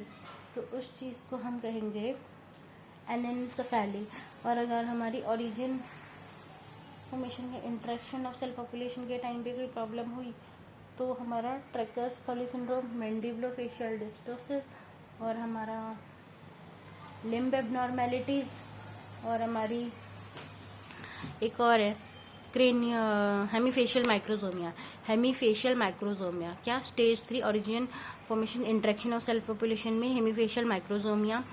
तो उस चीज़ को हम कहेंगे एनेंसेफेली। और अगर हमारी ओरिजिन फॉर्मेशन या इंटरेक्शन ऑफ सेल पॉपुलेशन के टाइम पे कोई प्रॉब्लम हुई तो हमारा ट्रैकर्स कॉलिन सिंड्रोम, मैंडिबुलोफेशियल डिस्टोसिस और हमारा लिम्ब एबनॉर्मेलिटीज़ और हमारी एक और है हेमीफेशियल माइक्रोजोमिया क्या stage 3 origin formation interaction of cell population में hemifacial microsomia,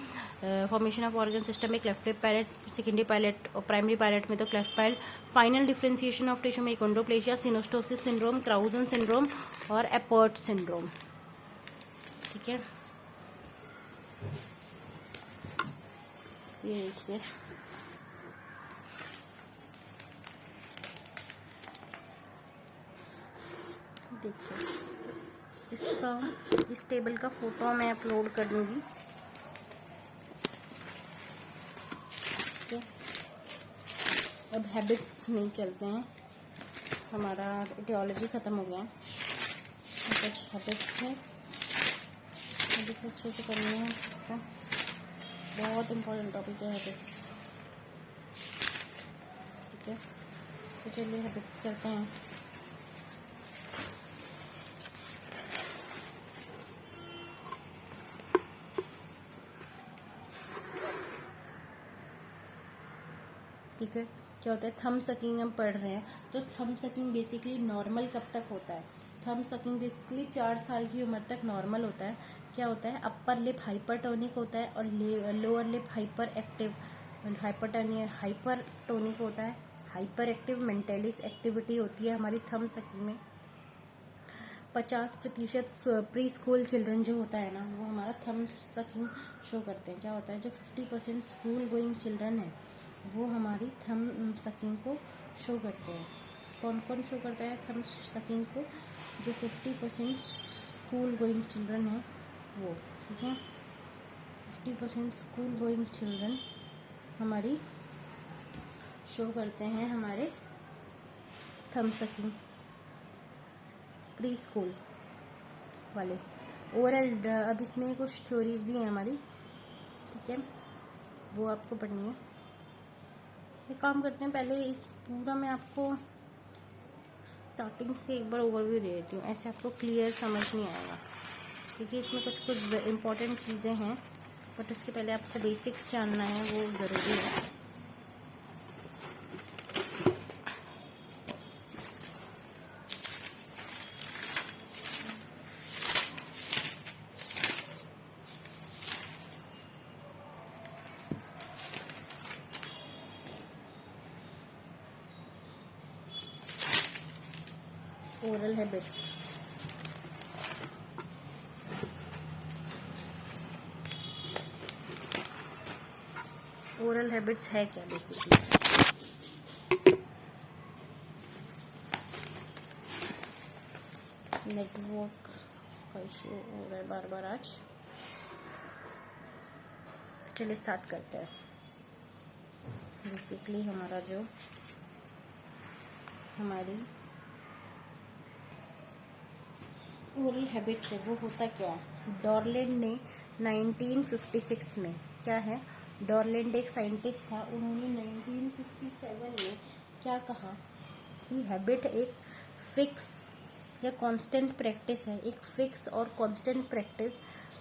formation of organ system में cleft lip palate, secondary palate और प्राइमरी पैलेट में तो cleft palate, final differentiation of tissue में achondroplasia, synostosis syndrome, Crouzon syndrome और Apert syndrome, ठीक है। ये देखिए इसका इस टेबल का फोटो मैं अपलोड कर दूंगी, ठीक है। अब हैबिट्स नहीं चलते हैं, हमारा इटियोलॉजी ख़त्म हो गया है, कुछ हैबिट्स है, हैबिट्स अच्छे से करनी है, ठीक है। बहुत इम्पोर्टेंट टॉपिक है हैबिट्स, ठीक है। तो चलिए हैबिट्स करते हैं। ठीक है, क्या होता है, थम सकिंग हम पढ़ रहे हैं, तो थम सकिंग बेसिकली नॉर्मल कब तक होता है, थम सकिंग बेसिकली 4 साल की उम्र तक नॉर्मल होता है। क्या होता है, अपर लिप हाइपरटोनिक होता है और लोअर लिप हाइपरटोनिक होता है। हाइपर एक्टिव मेंटलिस एक्टिविटी होती है हमारी थम सकिंग में। 50% प्री स्कूल चिल्ड्रन जो होता है ना, वो हमारा थम सकिंग शो करते हैं। क्या होता है, जो 50% स्कूल गोइंग चिल्ड्रन है वो हमारी थम सकिंग को शो करते हैं। कौन कौन शो करता है थम सकिंग को, जो 50% स्कूल गोइंग चिल्ड्रन है वो, ठीक है। 50% स्कूल गोइंग चिल्ड्रन हमारी शो करते हैं हमारे थम सकिंग, प्री स्कूल वाले। ओवरऑल अब इसमें कुछ थ्योरीज भी हैं हमारी, ठीक है, वो आपको पढ़नी है। एक काम करते हैं, पहले इस पूरा मैं आपको स्टार्टिंग से एक बार ओवरव्यू दे देती हूँ, ऐसे आपको क्लियर समझ नहीं आएगा, क्योंकि इसमें कुछ इम्पोर्टेंट चीज़ें हैं, बट उसके पहले आपको बेसिक्स जानना है, वो ज़रूरी है। ओरल हैबिट्स, ओरल हैबिट्स है क्या बेसिकली, नेटवर्क का इशू हो रहा है बार बार आज। चलिए स्टार्ट करते हैं। बेसिकली हमारा जो हमारी ओरल हैबिट्स है वो होता क्या है, डॉर्लैंड ने 1956 में, क्या है, डॉर्लैंड एक साइंटिस्ट था, उन्होंने 1957 में क्या कहा कि हैबिट एक फिक्स या कांस्टेंट प्रैक्टिस है। एक फिक्स और कांस्टेंट प्रैक्टिस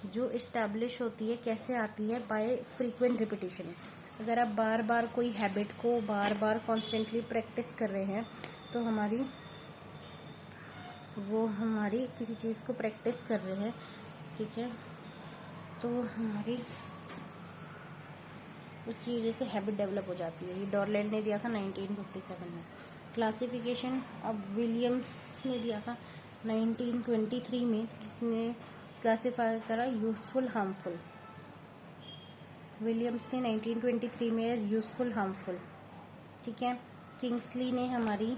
जो इस्टेब्लिश होती है, कैसे आती है, बाय फ्रीक्वेंट रिपीटिशन। अगर आप बार बार कोई हैबिट को बार बार कॉन्स्टेंटली प्रैक्टिस कर रहे हैं, तो हमारी किसी चीज़ को प्रैक्टिस कर रहे हैं, ठीक है, तो हमारी उसकी वजह से हैबिट डेवलप हो जाती है। ये डॉर्लैंड ने दिया था 1957 में। क्लासिफिकेशन अब विलियम्स ने दिया था 1923 में, जिसने क्लासीफाई करा यूजफुल हार्मफुल। विलियम्स ने 1923 में एज यूजफुल हार्मफुल, ठीक है। किंग्सली ने हमारी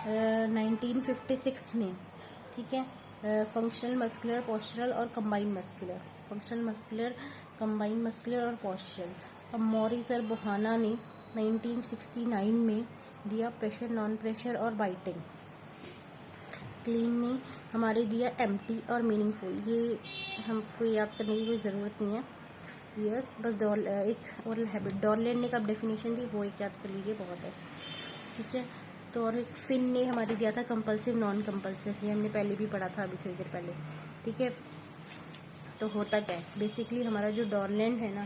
1956 में, ठीक है, फंक्शनल मस्कुलर, पोस्चरल और combine muscular, functional muscular, combine muscular और पोस्चरल। अब मॉरिस और बोहाना ने 1969 में दिया प्रेशर, नॉन प्रेशर और बाइटिंग। क्लीन ने हमारे दिया एम्प्टी और मीनिंगफुल। ये हमको याद करने की कोई ज़रूरत नहीं है, यस, बस एक ओरल हैबिट डॉर्लैंड ने कब डेफिनेशन दी वो एक याद कर लीजिए, बहुत है, ठीक है। तो और एक फिन ने हमारे दिया था कंपल्सिव, नॉन कंपल्सिव, ये हमने पहले भी पढ़ा था अभी थोड़ी देर पहले, ठीक है। तो होता क्या है, बेसिकली हमारा जो डॉर्लैंड है ना,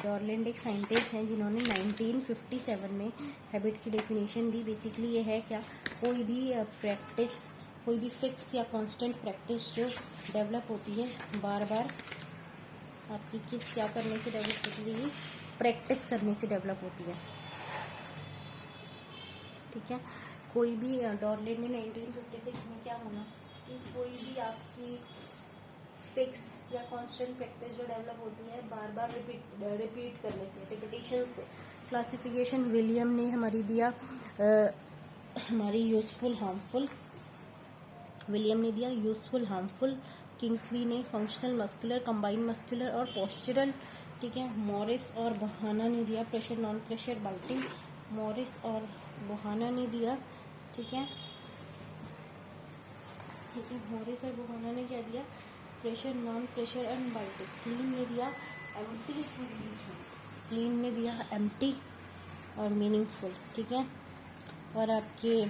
डॉर्लैंड एक साइंटिस्ट हैं जिन्होंने 1957 में हैबिट की डेफिनेशन दी। बेसिकली ये है क्या, कोई भी प्रैक्टिस, कोई भी फिक्स या कांस्टेंट प्रैक्टिस जो डेवलप होती है बार बार, आपकी किस क्या करने से डेवलप होती है, ये प्रैक्टिस करने से डेवलप होती है, ठीक है। कोई भी डॉर्लैंड में 1956 में क्या होना कि कोई भी आपकी फिक्स या कांस्टेंट प्रैक्टिस जो डेवलप होती है बार बार रिपीट करने से, रिपीटिशन से। क्लासिफिकेशन विलियम ने हमारी दिया हमारी यूजफुल हार्मफुल, विलियम ने दिया यूजफुल हार्मफुल। किंग्सली ने फंक्शनल मस्कुलर, कंबाइन मस्कुलर और पोस्चरल, ठीक है। मॉरिस और बोहाना ने दिया pressure, non pressure, biting. Morris और बोहाना ने दिया, ठीक है, ठीक है, मॉरिस और बोहाना ने क्या दिया, pressure, non pressure and biting. Clean ने दिया एम्प्टी, क्लीन ने दिया एम्प्टी और मीनिंगफुल, ठीक है। और आपके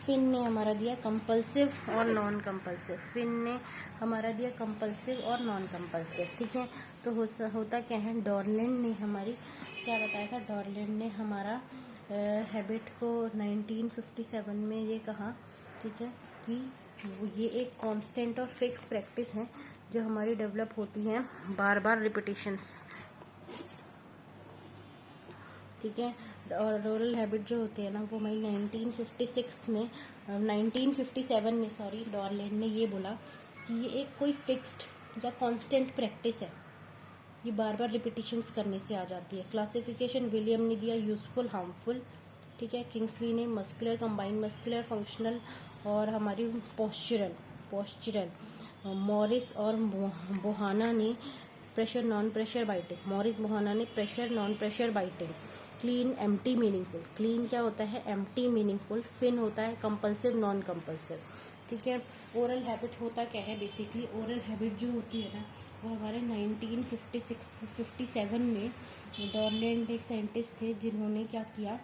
फिन ने हमारा दिया कंपल्सिव और नॉन कंपल्सिव, फिन ने हमारा दिया कंपल्सिव और नॉन कंपल्सिव, ठीक है। तो होता क्या है, डॉर्लैंड ने हमारी क्या बताया था, डॉर्लिन ने हमारा हैबिट को 1957 में ये कहा, ठीक है, कि ये एक कांस्टेंट और फिक्स प्रैक्टिस है जो हमारी डेवलप होती है बार बार रिपीटिशंस, ठीक है। और ओरल हैबिट जो होती है ना वो हमारी 1957 में सॉरी डॉर्लिन ने ये बोला कि ये एक कोई फिक्स्ड या कांस्टेंट प्रैक्टिस है, ये बार बार रिपीटिशंस करने से आ जाती है। क्लासिफिकेशन विलियम ने दिया यूजफुल हार्मफुल, ठीक है। किंग्सली ने मस्कुलर, कंबाइंड मस्कुलर, फंक्शनल और हमारी पोस्चरल। मॉरिस और बोहाना ने pressure non pressure biting, Morris Bohannan ने pressure non pressure biting. Clean empty meaningful, clean क्या होता है, एम्प्टी मीनिंगफुल। फिन होता है कंपल्सिव नॉन कंपल्सिव, ठीक है। ओरल हैबिट होता क्या है, बेसिकली ओरल हैबिट जो होती है ना वो हमारे 1957 में डॉर्लैंड एक साइंटिस्ट थे जिन्होंने क्या किया,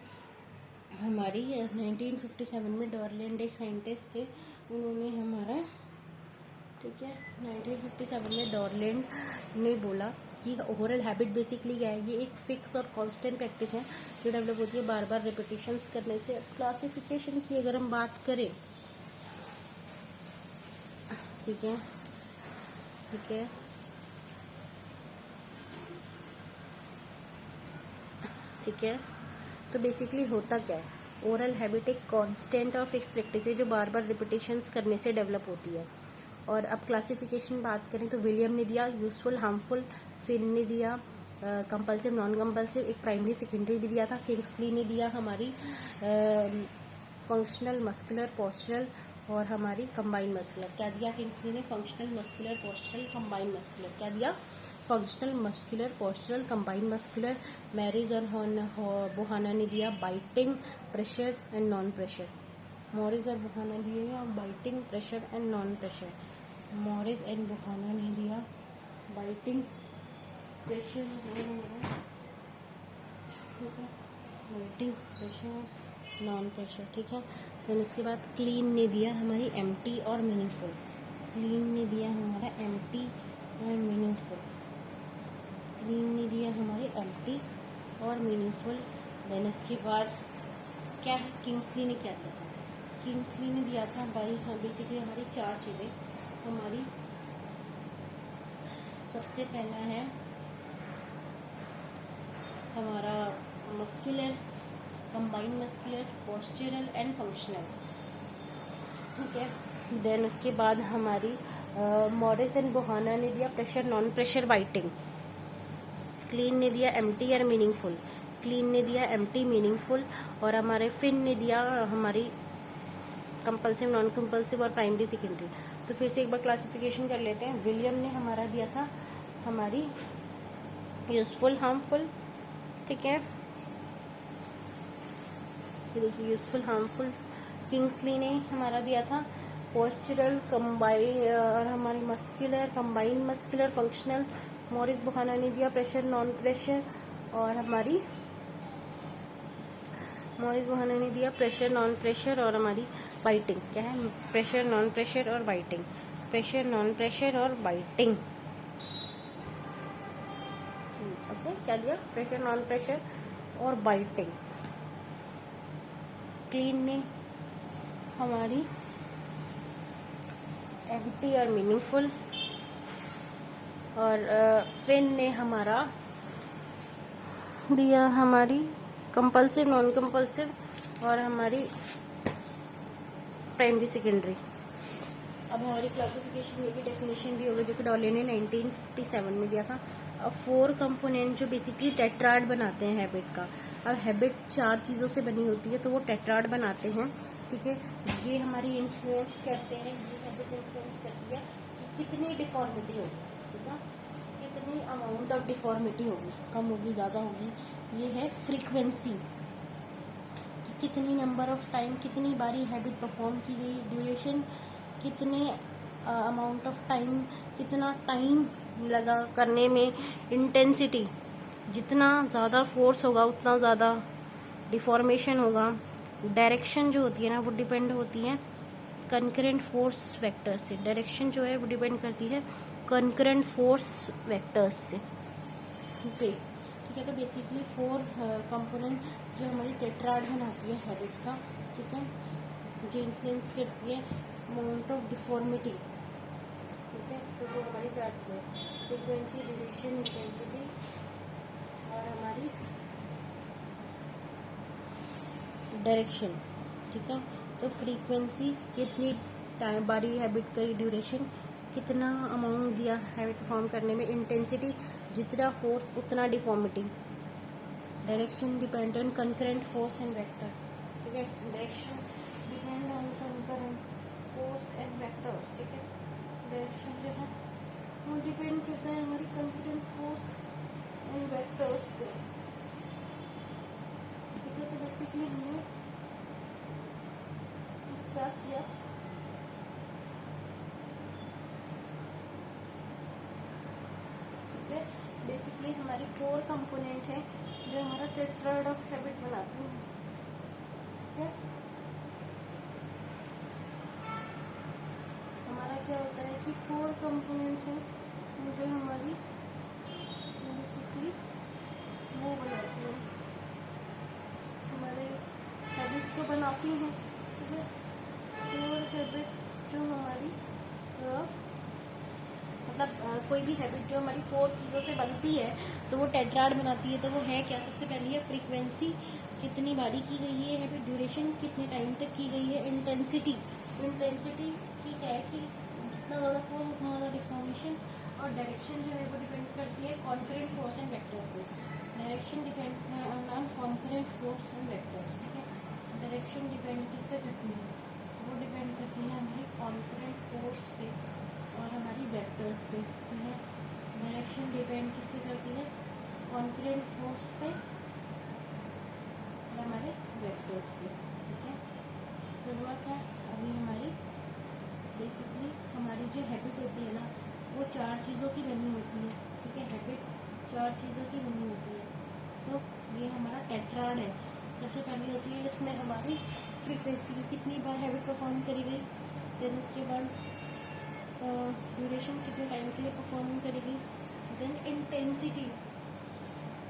हमारी 1957 में डॉर्लैंड एक साइंटिस्ट थे, उन्होंने हमारा, ठीक है, 1957 में डॉर्लैंड ने बोला कि ओरल हैबिट बेसिकली क्या है, ये एक फिक्स और कांस्टेंट प्रैक्टिस है जो डेवलप होती है बार बार रिपीटिशंस करने से। क्लासिफिकेशन की अगर हम बात करें, ठीक है, ठीक है, ठीक है, तो बेसिकली होता क्या है, ओरल हैबिट एक कांस्टेंट और फिक्स प्रैक्टिस है जो बार बार रिपीटिशंस करने से डेवलप होती है। और अब क्लासिफिकेशन बात करें तो विलियम ने दिया यूजफुल हार्मफुल, फिन ने दिया कंपल्सिव नॉन कंपल्सिव, एक प्राइमरी सेकेंडरी भी दिया था। किंग्सली ने दिया हमारी फंक्शनल मस्कुलर पोस्चरल और हमारी कंबाइंड मस्कुलर। क्या दिया किंग्सली ने, functional muscular postural combined muscular. क्या दिया, functional muscular postural combined muscular. Marriage और बोहाना ने दिया biting, pressure and non pressure. Morris और बोहाना दिया biting, pressure and non pressure. Morris and Bohana ने दिया बाइटिंग, प्रेशर, ठीक है, बाइटिंग, प्रेशर, नॉन प्रेशर, ठीक है। देन उसके बाद क्लीन ने दिया हमारी एम्प्टी और मीनिंगफुल, क्लीन ने दिया हमारा एम्प्टी और मीनिंगफुल, क्लीन ने दिया हमारे एम्प्टी और मीनिंगफुल। देन इसके बाद क्या है, किंग्सली ने क्या दिया था, किंग्सली ने दिया था भाई बेसिकली हमारी चार चीज़ें। हमारी सबसे पहला है हमारा muscular, combined muscular, postural and functional, ठीक है। देन उसके बाद हमारी मॉरिस एंड बोहाना ने दिया pressure non pressure biting. Clean ने दिया एम्प्टी और मीनिंगफुल, क्लीन ने दिया एम्प्टी मीनिंगफुल। और हमारे फिन ने दिया हमारी कंपल्सिव नॉन कंपल्सिव और प्राइमरी सेकेंडरी। तो फिर से एक बार क्लासिफिकेशन कर लेते हैं। विलियम ने हमारा दिया था हमारी यूजफुल हार्मफुल, ठीक है, ये देखिए यूजफुल हार्मफुल। किंग्सली ने हमारा दिया था पोस्चरल कंबाइन और हमारी muscular, combined muscular, functional. Morris Bohannan ने दिया प्रेशर नॉन प्रेशर और हमारी मॉरिस बोहाना ने दिया प्रेशर नॉन प्रेशर और हमारी बाइटिंग। क्या है, प्रेशर नॉन प्रेशर और बाइटिंग, प्रेशर नॉन प्रेशर और बाइटिंग, ओके। क्या दिया, प्रेशर नॉन प्रेशर और बाइटिंग। क्लीन ने हमारी एम्प्टी और मीनिंगफुल और फिन ने हमारा दिया हमारी कंपल्सिव नॉन कंपल्सिव और हमारी प्राइमरी सेकेंडरी। अब हमारी क्लासिफिकेशन होगी, डेफिनेशन भी होगी जो कि डॉर्लिन ने 1957 में दिया था। अब 4 कंपोनेंट जो बेसिकली टेट्राड बनाते हैं हैबिट का। अब हैबिट 4 चीज़ों से बनी होती है तो वो टेट्राड बनाते हैं, ठीक है। ये हमारी इन्फ्लुएंस करते हैं, ये हैबिट इन्फ्लुएंस करती है कि कितनी डिफॉर्मिटी होगी, ठीक है, कितनी अमाउंट ऑफ डिफॉर्मिटी होगी, कम होगी ज़्यादा होगी। ये है फ्रीक्वेंसी, कितनी नंबर ऑफ टाइम, कितनी बारी हैबिट परफॉर्म की गई, ड्यूरेशन, कितने अमाउंट ऑफ टाइम, कितना टाइम लगा करने में, इंटेंसिटी, जितना ज़्यादा फोर्स होगा उतना ज़्यादा डिफॉर्मेशन होगा। डायरेक्शन जो होती है ना वो डिपेंड होती है कंकरेंट फोर्स वेक्टर से, डायरेक्शन जो है वो डिपेंड करती है कंकरेंट फोर्स वेक्टर्स से पे, ठीक ठीक है। तो बेसिकली 4 कंपोनेंट जो हमारी टेट्राड बनाती है हैबिट का, ठीक है, जो इन्फ्लुएंस करती है अमाउंट ऑफ डिफॉर्मिटी, ठीक है। तो वो हमारी 4 चीज़ें, फ्रीक्वेंसी, ड्यूरेशन, इंटेंसिटी और हमारी डायरेक्शन, ठीक है। तो फ्रीक्वेंसी कितनी टाइम बारी हैबिट करी, ड्यूरेशन कितना अमाउंट दिया हैबिट परफॉर्म करने में, इंटेंसिटी जितना फोर्स उतना deformity, direction depend on concurrent force and vector, ठीक है। Direction depend on concurrent force and vectors, ठीक है। डायरेक्शन जो है वो डिपेंड करता है हमारी कंकरेंट फोर्स एंड वेक्टर्स पे, ठीक है। तो बेसिकली हमने क्या किया, ठीक है। बेसिकली हमारी 4 कंपोनेंट है जो हमारा टेट्राड ऑफ हैबिट बनाती हैं, ठीक है। हमारा क्या होता है कि 4 कंपोनेंट है जो हमारी बेसिकली वो बनाती हैं, हमारे हैबिट को बनाती हैं, ठीक है। 4 हैबिट्स जो हमारी मतलब कोई भी हैबिट जो हमारी 4 चीज़ों से बनती है तो वो टेट्राड बनाती है। तो वो है क्या, सबसे पहली है फ्रीक्वेंसी, कितनी बारी की गई है हैबिट, ड्यूरेशन कितने टाइम तक की गई है, इंटेंसिटी की क्या है कि जितना ज़्यादा फोर्स उतना ज़्यादा डिफॉर्मेशन, और डायरेक्शन जो है वो डिपेंड करती है कॉन्करेंट फोर्स एंड वेक्टर्स में। Direction depend on concurrent force and vectors, ठीक है। डायरेक्शन डिपेंड किस पे करती है, वो डिपेंड करती है हमारी कॉन्करेंट फोर्स पे और हमारी वेक्टर्स पे, ठीक है। डायरेक्शन डिपेंड किससे करती है, कॉन्करेंट फोर्स पे और हमारे वेक्टर्स पे, ठीक है। तो हुआ क्या, अभी हमारी बेसिकली हमारी जो हैबिट होती है ना वो 4 चीज़ों की बनी होती है, ठीक है। हैबिट 4 चीज़ों की बनी होती है। तो ये हमारा टेट्राड है। सबसे पहली होती है इसमें हमारी फ्रीक्वेंसी, कितनी बार हैबिट परफॉर्म करी गई, देन उसके बाद ड्यूरेशन कितने टाइम के लिए परफॉर्म करेगी, देन इंटेंसिटी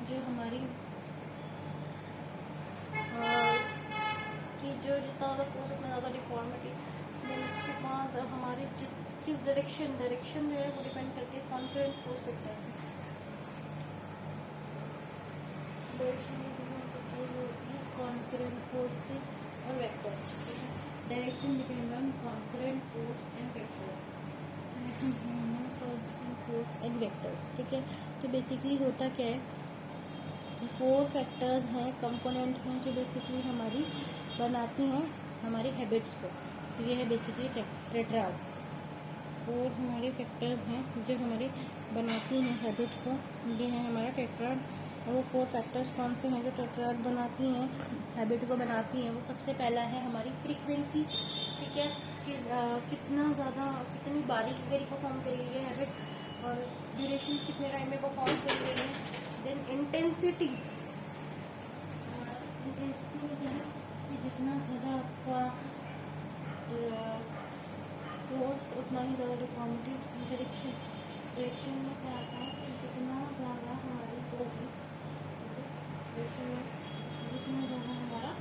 जो हमारी कि जो जितना ज़्यादा फोर्स उतना ज़्यादा डिफॉर्मिटी, देन उसके बाद हमारे किस डायरेक्शन जो है वो डिपेंड करती है कॉन्करेंट फोर्स वेक्टर पे, डायरेक्शन डिपेंड करती है जो होती है कॉन्करेंट फोर्स पे और वेक्टर्स, ठीक है। Direction depend on concurrent force and vector, force and vectors, ठीक है। तो बेसिकली होता क्या है कि 4 फैक्टर्स हैं, कंपोनेंट हैं जो बेसिकली हमारी बनाती हैं हमारे हैबिट्स को। तो ये है बेसिकली टेट्राड। 4 हमारे फैक्टर्स हैं जो हमारे बनाती हैं हैबिट को, ये है हमारा टेट्राड। और वो 4 फैक्टर्स कौन से हैं जो टेट्राड बनाती हैं हैबिट को बनाती हैं, वो सबसे पहला है हमारी फ्रीक्वेंसी, ठीक है, कि कितनी बारी की गई परफॉर्म करी गई है हैबिट, और ड्यूरेशन कितने टाइम में परफॉर्म करी गई है, देन इंटेंसिटी कि जितना ज़्यादा आपका फोर्स उतना ही ज़्यादा डिफॉर्मिटी, डायरेक्शन में क्या आता है कि जितना ज़्यादा हमारी होगी, जितना ज़्यादा हमारा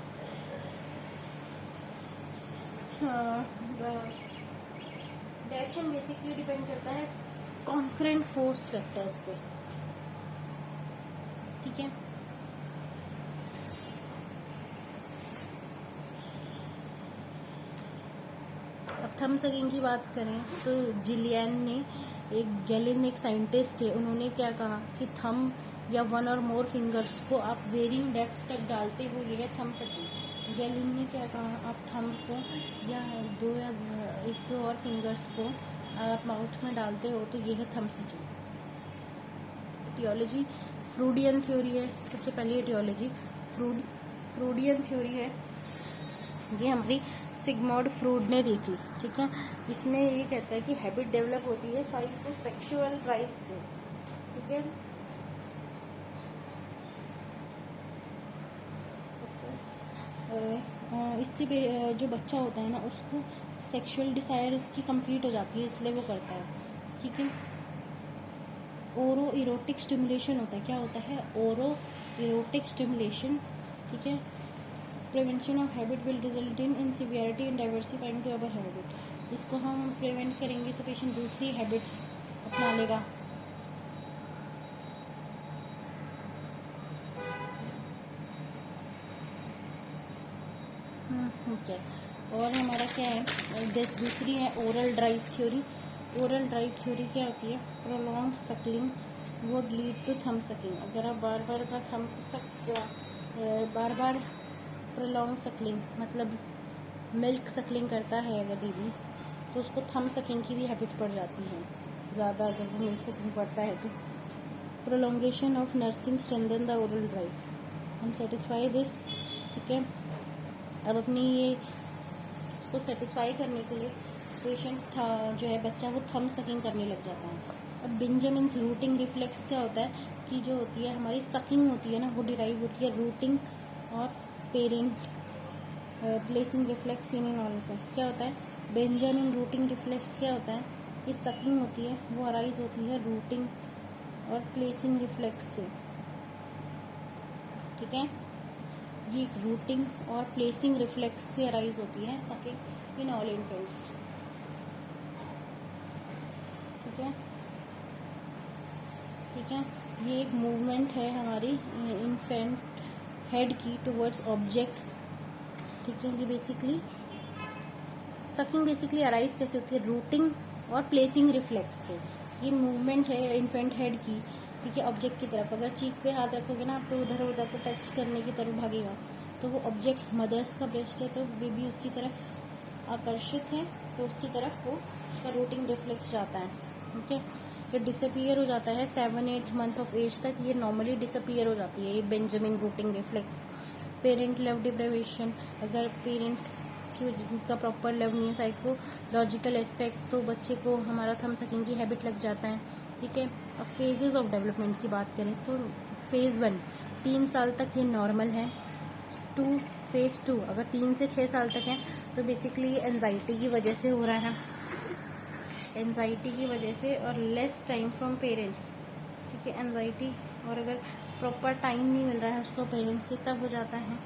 डायरेक्शन बेसिकली डिपेंड करता है कॉन्करेंट फोर्स वेक्टर्स पे, ठीक है। अब थम्स अगेन की बात करें तो गैलिन एक साइंटिस्ट थे, उन्होंने क्या कहा कि थम या 1 और मोर फिंगर्स को आप वेरिंग डेप्थ तक डालते हो, ये है थम्स अगेन। गैलिन ने क्या कहा, आप थम को या 1 और फिंगर्स को आप माउथ में डालते हो तो ये है थम्स अगेन। एटियोलॉजी फ्रूडियन थ्योरी है, सबसे पहली एटियोलॉजी फ्रूडियन थ्योरी है, ये हमारी सिगमंड फ्रूड ने दी थी, ठीक है। इसमें ये कहता है कि हैबिट डेवलप होती है साइकोसेक्सुअल ड्राइव से, ठीक है। इससे जो बच्चा होता है ना उसको सेक्सुअल डिजायर उसकी कंप्लीट हो जाती है, इसलिए वो करता है, ठीक है। ओरो इरोटिक स्टिमुलेशन होता है। क्या होता है? ओरो इरोटिक स्टिमुलेशन, ठीक है। Prevention of habit will result in severity in diversifying to other habit. इसको हम प्रिवेंट करेंगे तो पेशेंट दूसरी हैबिट्स अपना लेगा। ठीक है। और हमारा क्या है, दूसरी है oral drive theory. Oral drive theory क्या होती है? Prolong suckling would lead to thumb sucking. अगर आप बार बार प्रोलॉन्ग सकलिंग मतलब मिल्क सकलिंग करता है अगर बेबी, तो उसको थम सकिंग की भी हैबिट पड़ जाती है ज़्यादा, अगर वो मिल्क सकलिंग पड़ता है तो। Prolongation of nursing strengthen the oral drive, हम सेटिस्फाई दिस, ठीक है। अब अपनी ये इसको सेटिस्फाई करने के लिए पेशेंट था जो है बच्चा वो थम सकिंग करने लग जाता है। अब बेंजामिन्स रूटिंग रिफ्लेक्स क्या होता है कि जो होती है हमारी सकिंग होती है ना, वो डिराइव होती है रूटिंग और पेरेंट प्लेसिंग रिफ्लेक्स इन रिफ्लेक्स। क्या होता है? बेंजामिन रूटिंग रिफ्लेक्स क्या होता है कि सकिंग होती है वो अराइज होती है रूटिंग और प्लेसिंग रिफ्लेक्स से, ठीक है। ये रूटिंग और प्लेसिंग रिफ्लेक्स से अराइज होती है सकिंग इन ऑल इन्फेंट्स, ठीक है। ठीक है, ये एक मूवमेंट है हमारी इन्फेंट हेड की टुवर्ड्स ऑब्जेक्ट, ठीक है। ये बेसिकली सकिंग बेसिकली अराइज कैसे होती है? रूटिंग और प्लेसिंग रिफ्लेक्स से। ये मूवमेंट है इन्फेंट हेड की, ठीक है, ऑब्जेक्ट की तरफ। अगर चीक पे हाथ रखोगे ना आप तो उधर उधर को टच करने की तरफ भागेगा, तो वो ऑब्जेक्ट मदर्स का ब्रेस्ट है तो बेबी उसकी तरफ आकर्षित है तो उसकी तरफ वो उसका रूटिंग रिफ्लेक्स जाता है, ठीक है। ये डिसअपियर हो जाता है 7-8 मंथ ऑफ एज तक, ये नॉर्मली डिसअपियर हो जाती है ये Benjamin routing reflex. Parent love deprivation, अगर पेरेंट्स का प्रॉपर लव नहीं है, साइकोलॉजिकल एस्पेक्ट, तो बच्चे को हमारा थम सकिंग की हैबिट लग जाता है, ठीक है। अब फेजेस ऑफ डेवलपमेंट की बात करें तो फेज़ 1 3 साल तक ये नॉर्मल है। फेज़ 2 अगर 3 से 6 साल तक है तो बेसिकली ये एनजाइटी की वजह से हो रहा है, एनजाइटी की वजह से और लेस टाइम फ्रॉम पेरेंट्स, ठीक है। एनजाइटी और अगर प्रॉपर टाइम नहीं मिल रहा है उसको पेरेंट्स से तब हो जाता है,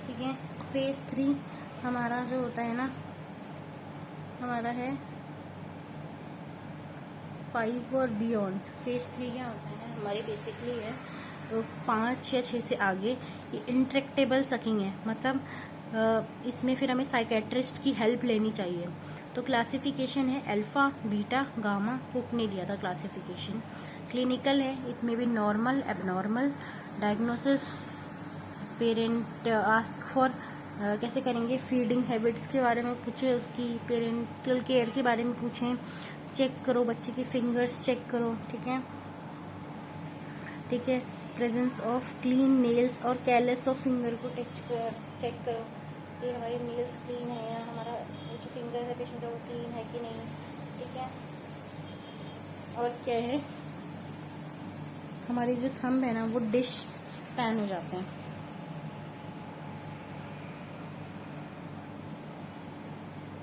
ठीक है। फेज़ 3 हमारा जो होता है ना, हमारा है 5 और बियॉन्ड। फेज़ 3 क्या होता है हमारी बेसिकली है तो 5 या 6 से आगे ये इंट्रैक्टेबल सकिंग है, मतलब इसमें फिर हमें साइकेट्रिस्ट की हेल्प लेनी चाहिए। तो क्लासिफिकेशन है अल्फा बीटा गामा, कुक ने दिया था क्लासिफिकेशन। क्लिनिकल है, इट में भी normal abnormal. Diagnosis parent ask for कैसे करेंगे? फीडिंग हैबिट्स के बारे में पूछे, उसकी पेरेंटल केयर के बारे में पूछें, चेक करो बच्चे की फिंगर्स चेक करो, ठीक है, ठीक है। प्रेजेंस ऑफ क्लीन नेल्स और केयरलेस ऑफ फिंगर को चेक करो कि हमारे नेल्स क्लीन है या हमारा जो फिंगर है पेशेंट का वो क्लीन है कि नहीं, ठीक है। और क्या है, हमारी जो थंब है ना वो डिश पैन हो जाते हैं,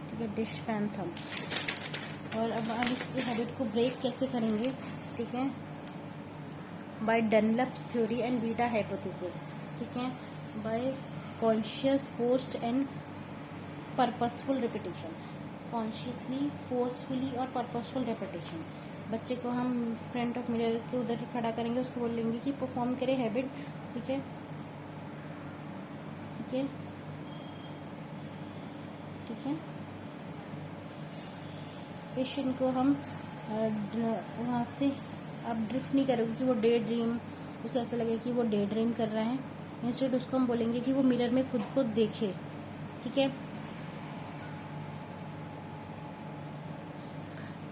ठीक है, डिश पैन थंब। और अब हम इस हैबिट को ब्रेक कैसे करेंगे, ठीक है, by Dunlap's theory and beta hypothesis, ठीक है, by conscious forced and purposeful repetition, consciously forcefully और पर्पसफुल रिपीटेशन। बच्चे को हम फ्रंट ऑफ मिरर के उधर खड़ा करेंगे, उसको बोलेंगे कि परफॉर्म करे हैबिट, ठीक है, ठीक है, ठीक है। पेशेंट को हम वहाँ से आप ड्रिफ्ट नहीं करोगे कि वो डे ड्रीम, उसे ऐसा लगे कि वो डे ड्रीम कर रहा है, इंस्टेड उसको हम बोलेंगे कि वो मिरर में खुद को देखे, ठीक है।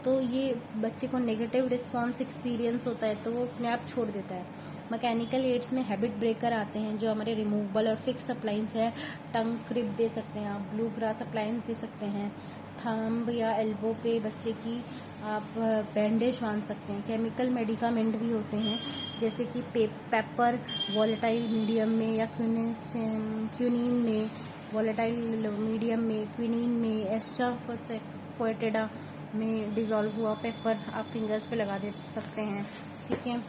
तो ये बच्चे को नेगेटिव रिस्पॉन्स एक्सपीरियंस होता है तो वो अपने आप छोड़ देता है। मैकेनिकल एड्स में हैबिट ब्रेकर आते हैं जो हमारे रिमूवेबल और फिक्स अप्लायंस है। टंग क्रिप दे सकते हैं आप, ब्लू ग्रास अप्लायंस दे सकते हैं, थंब या एल्बो पे बच्चे की आप बैंडेज बांध सकते हैं। केमिकल मेडिकामेंट भी होते हैं जैसे कि पेपर वॉलेटाइल मीडियम में या क्यूनिन में, वॉलेटाइल मीडियम में, क्विनिन में, एस्ट्राफोसेटिडा में डिज़ोल्व हुआ पेपर आप फिंगर्स पे लगा दे सकते हैं। ठीक है,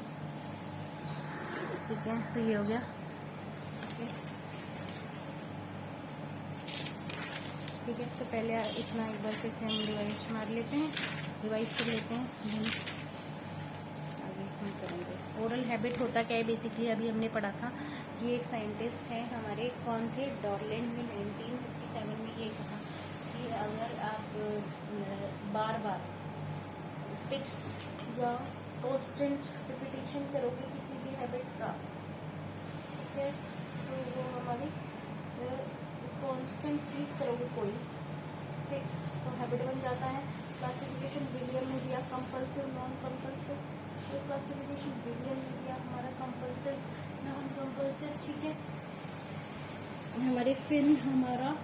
ठीक है, तो ये हो गया। ठीक है, तो पहले इतना एक बार फिर से हम रिवाइज मार लेते हैं, रिवाइज कर लेते हैं, आगे हम करेंगे। ओरल हैबिट होता क्या है बेसिकली, अभी हमने पढ़ा था कि एक साइंटिस्ट है हमारे, कौन थे, डॉर्लैंड में 1957 में ये कहा कि अगर आप बार बार फिक्स या कॉन्स्टेंट रिपीटेशन करोगे किसी भी हैबिट का, ठीक है, तो वो हमारी कांस्टेंट चीज़ करोगे कोई फिक्स, तो हैबिट बन जाता है। क्लासिफिकेशन विलियम ने दिया कंपल्सिव नॉन कंपल्सिव, तो क्लासिफिकेशन विलियम ने दिया हमारा कंपल्सिव नॉन कंपल्सिव। ठीक है, हमारे फिर हमारा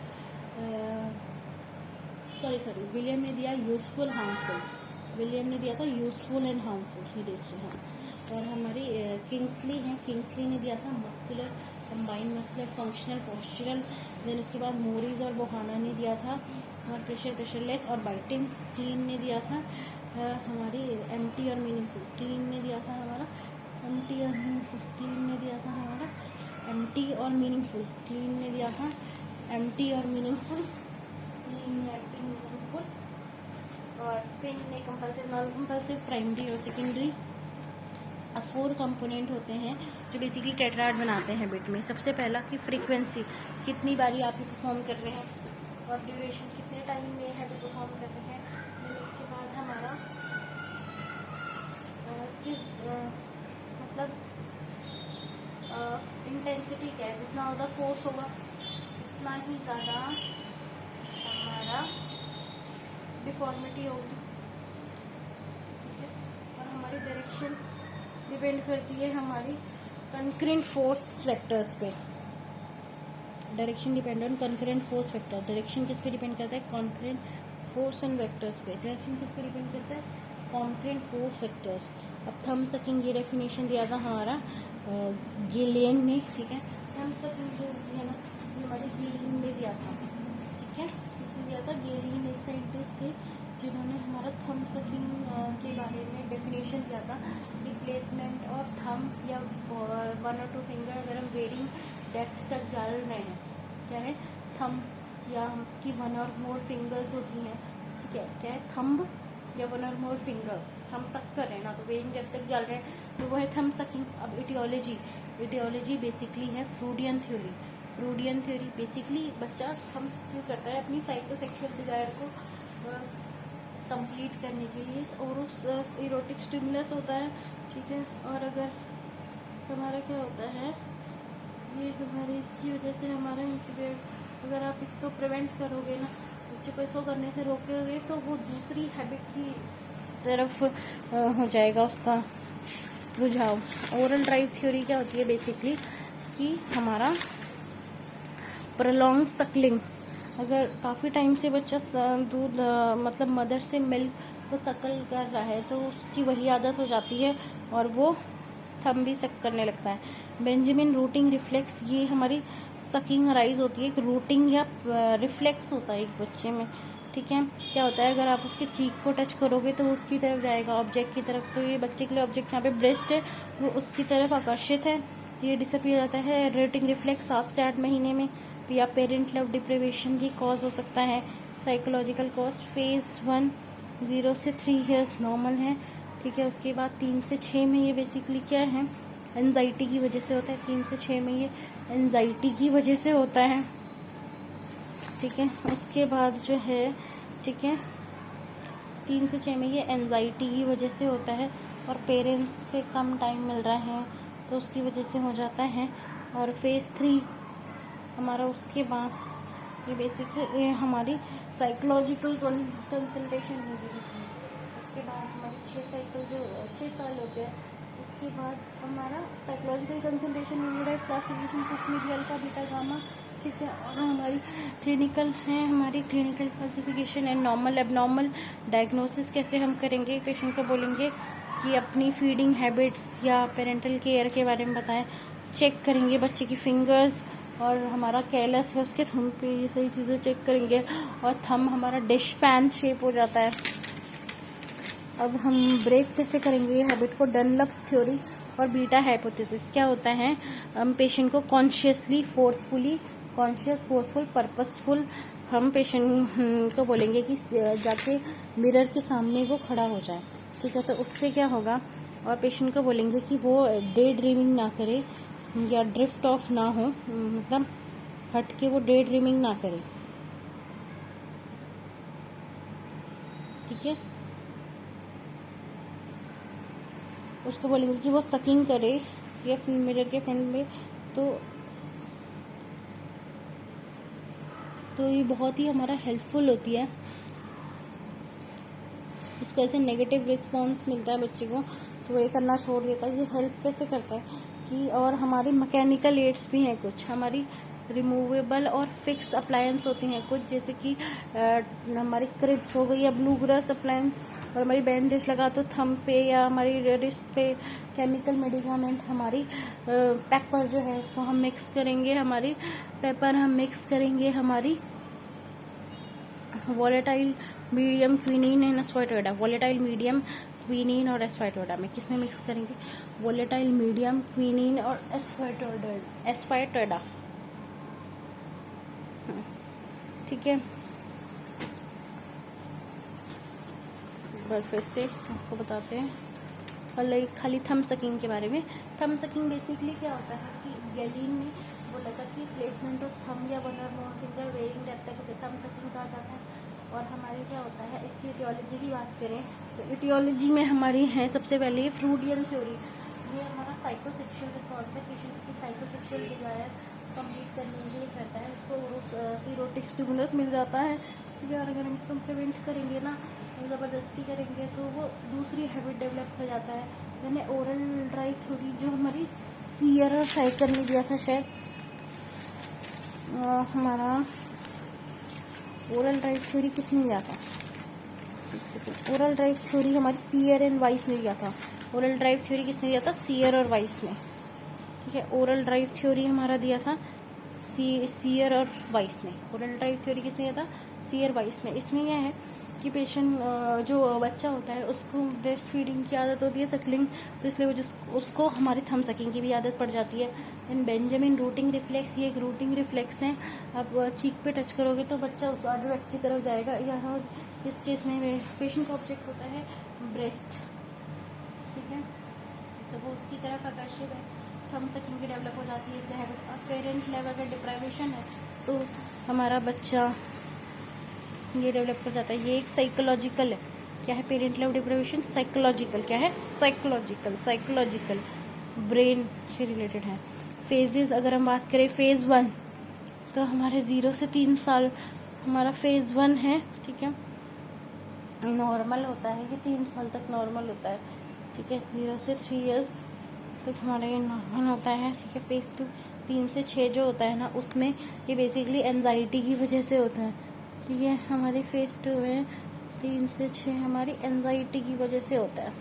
सॉरी विलियम ने दिया यूजफुल हार्मफुल, विलियम ने दिया था यूजफुल एंड हार्मफुल, ये देखिए। हाँ, और हमारी किंग्सली है, किंग्सली ने दिया था muscular, combined muscular, functional, postural. Then उसके बाद मोरीज और बोहाना ने दिया था और प्रेशर, प्रेशरलेस और बाइटिंग। क्लीन ने दिया था हमारी एम्प्टी और मीनिंगफुल, क्लीन ने दिया था हमारा एम्प्टी और मीनिंगफुल, क्लीन ने दिया था हमारा एम्प्टी और मीनिंगफुल, क्लीन ने दिया था एम्प्टी और मीनिंगफुल, क्लीन ने एम्प्टी मीनिंगफुल। और फिर ने कंपल्सिव नॉन कंपल्सिव, प्राइमरी और सेकेंडरी। अब 4 कंपोनेंट होते हैं जो बेसिकली टेट्राड बनाते हैं हैबिट में। सबसे पहला कि फ्रीक्वेंसी, कितनी बारी आप परफॉर्म कर रहे हैं, और ड्यूरेशन, कितने टाइम में हैबिट परफॉर्म कर रहे हैं। फिर उसके बाद हमारा किस मतलब इंटेंसिटी क्या है, जितना ज़्यादा फोर्स होगा उतना ही ज़्यादा हमारा डिफॉर्मिटी होगी। ठीक है, और हमारी डायरेक्शन डिपेंड करती है हमारी कंकरेंट फोर्स वेक्टर्स पे। Direction depend on concurrent force vector, direction किस पे डिपेंड करता है, कंकरेंट फोर्स एंड वेक्टर्स पे। डायरेक्शन किस पे डिपेंड करता है, कंकरेंट फोर्स वेक्टर्स। अब थंब सकिंग ये डेफिनेशन दिया था हमारा गिलियन ने। ठीक है, थंब सकिंग जो है ना, ये हमारे गिलियन ने दिया था। ठीक है, किसने दिया था, गिलियन एक साइंटिस्ट थे जिन्होंने हमारा थंब सकिंग के बारे में डेफिनेशन दिया था। रिप्लेसमेंट ऑफ थंब या 1 और 2 फिंगर अगर हम वेरिंग डेप्थ तक डाल रहे हैं, चाहे थंब या की 1 और मोर फिंगर्स होती हैं। ठीक है, चाहे थंब या 1 और मोर फिंगर हम सक कर रहे हैं ना, तो वेरिंग डेप्थ तक डाल रहे हैं, तो वो है थंब सकिंग। अब इटियोलॉजी बेसिकली है फ्रूडियन थ्योरी। फ्रूडियन थ्योरी बेसिकली बच्चा थंब क्यों करता है, अपनी साइकोसेक्सुअल डिजायर को कंप्लीट करने के लिए, और उस इरोटिक स्टिमुलस होता है। ठीक है, और अगर हमारा क्या होता है, ये हमारे इसकी वजह से हमारा इंसिडेंट, अगर आप इसको प्रिवेंट करोगे ना, बच्चे को इसको करने से रोकोगे, तो वो दूसरी हैबिट की तरफ हो जाएगा उसका रुझाव। ओरल ड्राइव थ्योरी क्या होती है बेसिकली, कि हमारा प्रोलॉन्ग सकलिंग, अगर काफ़ी टाइम से बच्चा दूध मतलब मदर से मिल्क को सकल कर रहा है, तो उसकी वही आदत हो जाती है और वो थंब भी सक करने लगता है। बेंजामिन रूटिंग रिफ्लेक्स, ये हमारी सकिंग अराइज होती है, एक रूटिंग या रिफ्लेक्स होता है एक बच्चे में। ठीक है, क्या होता है, अगर आप उसके चीक को टच करोगे तो उसकी तरफ जाएगा, ऑब्जेक्ट की तरफ। तो ये बच्चे के लिए ऑब्जेक्ट यहाँ पे ब्रेस्ट है, वो उसकी तरफ आकर्षित है, ये डिसअपीयर जाता है। रूटिंग रिफ्लेक्स 7 से 8 महीने में, या पेरेंट लव डिप्रिवेशन की कॉज हो सकता है। साइकोलॉजिकल कॉज, फेज 1 0 से 3 ईयर्स नॉर्मल है। ठीक है, उसके बाद 3 से 6 में ये बेसिकली क्या है, एंजाइटी की वजह से होता है। 3 से 6 में ये एंजाइटी की वजह से होता है। ठीक है, उसके बाद जो है, ठीक है, 3 से 6 में ये एंजाइटी की वजह से होता है, और पेरेंट्स से कम टाइम मिल रहा है तो उसकी वजह से हो जाता है। और फेज 3 हमारा उसके बाद ये बेसिकली ये हमारी साइकोलॉजिकल कंसल्टेशन होगी। उसके बाद हमारी 6 साल होते हैं, उसके बाद हमारा साइकोलॉजिकल कंसल्टेशन नीडेड है, क्लासिफिकेशन सबमिडियल अल्फा बीटा गामा। ठीक है, और हमारी क्लिनिकल है, हमारी clinical classification and normal abnormal. Diagnosis कैसे हम करेंगे, पेशेंट को बोलेंगे कि अपनी फीडिंग हैबिट्स या पेरेंटल केयर के बारे में बताएं, चेक करेंगे बच्चे की फिंगर्स, और हमारा केयरलेस है उसके थंब पे, ये सही चीज़ें चेक करेंगे। और थंब हमारा डिश फैन शेप हो जाता है, अब हम ब्रेक कैसे करेंगे ये हैबिट को? डनलप्स थ्योरी और बीटा हाइपोथेसिस। क्या होता है, हम पेशेंट को consciously, forcefully, conscious, forceful, purposeful, हम पेशेंट को बोलेंगे कि जाके मिरर के सामने वो खड़ा हो जाए, ठीक है। तो उससे क्या होगा, और पेशेंट को बोलेंगे कि वो डे ड्रीमिंग ना करे या ड्रिफ्ट ऑफ ना हो, मतलब हट के वो डे ड्रीमिंग ना करे, ठीक है। उसको बोलेंगे कि वो सकिंग करे या मिरर के फ्रंट में, तो ये बहुत ही हमारा हेल्पफुल होती है। उसको ऐसे नेगेटिव रिस्पॉन्स मिलता है बच्चे को, तो वो ये करना छोड़ देता है। ये हेल्प कैसे करता है कि, और हमारी मैकेनिकल एड्स भी हैं कुछ, हमारी रिमूवेबल और फिक्स अप्लायंस होती हैं कुछ, जैसे कि हमारी क्रिब्स हो गई या ब्लू ग्रास अप्लायंस, और हमारी बैंडेज लगा तो थंब पे या हमारी रिस्ट पे, केमिकल मेडिकामेंट, हमारी पेपर जो है उसको हम मिक्स करेंगे, हमारी पेपर हम मिक्स करेंगे, हमारी volatile medium quinine and asafoetida. Volatile medium quinine और एस्पाइटोएडा में किसमें मिक्स करेंगे? वॉलेटाइल मीडियम क्विनीन और एस्पाइटोएडा, ठीक है। एक बार फिर से आपको बताते हैं, और खाली थंब सकिंग के बारे में। थंब सकिंग बेसिकली क्या होता है कि गैलीन ने बोला था कि प्लेसमेंट ऑफ थंब या वन और मोर फिंगर वेइंग डेप्थ तक उसे थंब सकिंग कहा जाता है। और हमारी क्या होता है, इसकी इटियोलॉजी की बात करें तो इटियोलॉजी में हमारी है सबसे पहले फ्रूडियल थ्योरी। ये हमारा साइकोसेक्सुअल रिस्पॉन्स है, पेशेंट की साइकोसेक्सुअल डिजायर कंप्लीट करने के लिए करता है, उसको सीरोटिक स्टिमुलस मिल जाता है, ठीक है। और अगर हम इसको प्रिवेंट करेंगे ना, ज़बरदस्ती करेंगे, तो वो दूसरी हैबिट डेवलप हो जाता है। मैंने ओरल ड्राइव थ्योरी जो हमारी सीयर और साइकर ने दिया था शायद, हमारा ओरल ड्राइव थ्योरी किसने दिया था? ओरल ड्राइव थ्योरी हमारी सीयर एंड वाइस ने दिया था। ओरल ड्राइव थ्योरी किसने दिया था? सीयर और वाइस ने, ठीक है। ओरल ड्राइव थ्योरी हमारा दिया था सीयर और वाइस ने। ओरल ड्राइव थ्योरी किसने दिया था? सीयर, वाइस ने। इसमें क्या है कि पेशेंट जो बच्चा होता है उसको ब्रेस्ट फीडिंग की आदत होती है, सकलिंग, तो इसलिए वो उसको हमारी थंब सकिंग की भी आदत पड़ जाती है। इन बेंजामिन रूटिंग रिफ्लेक्स, ये एक रूटिंग रिफ्लेक्स है। आप चीक पे टच करोगे तो बच्चा उस अदर व्यक्ति की तरफ जाएगा। यहाँ इस केस में पेशेंट का ऑब्जेक्ट होता है ब्रेस्ट, ठीक है, तो वो उसकी तरफ आकर्षित है, थंब सकिंग की डेवलप हो जाती है, इसलिए हैबिट। और पेरेंट लेवल अगर डिप्राइवेशन है तो हमारा बच्चा ये डेवलप कर जाता है। ये एक साइकोलॉजिकल है। क्या है पेरेंट लेवल डिप्राइवेशन? साइकोलॉजिकल। क्या है? साइकोलॉजिकल ब्रेन से रिलेटेड है। फेजेस अगर हम बात करें, फेज 1 तो हमारे 0 से 3 साल हमारा फेज 1 है, ठीक है। नॉर्मल होता है, ये 3 साल तक नॉर्मल होता है, ठीक है। 0 से 3 ईयर्स तक हमारा ये नॉर्मल होता है, ठीक है। फेज 2 3 से 6 जो होता है ना, उसमें ये बेसिकली एंजाइटी की वजह से होता है, ठीक है। हमारी फेज 2 में 3 से 6 हमारी एंजाइटी की वजह से होता है।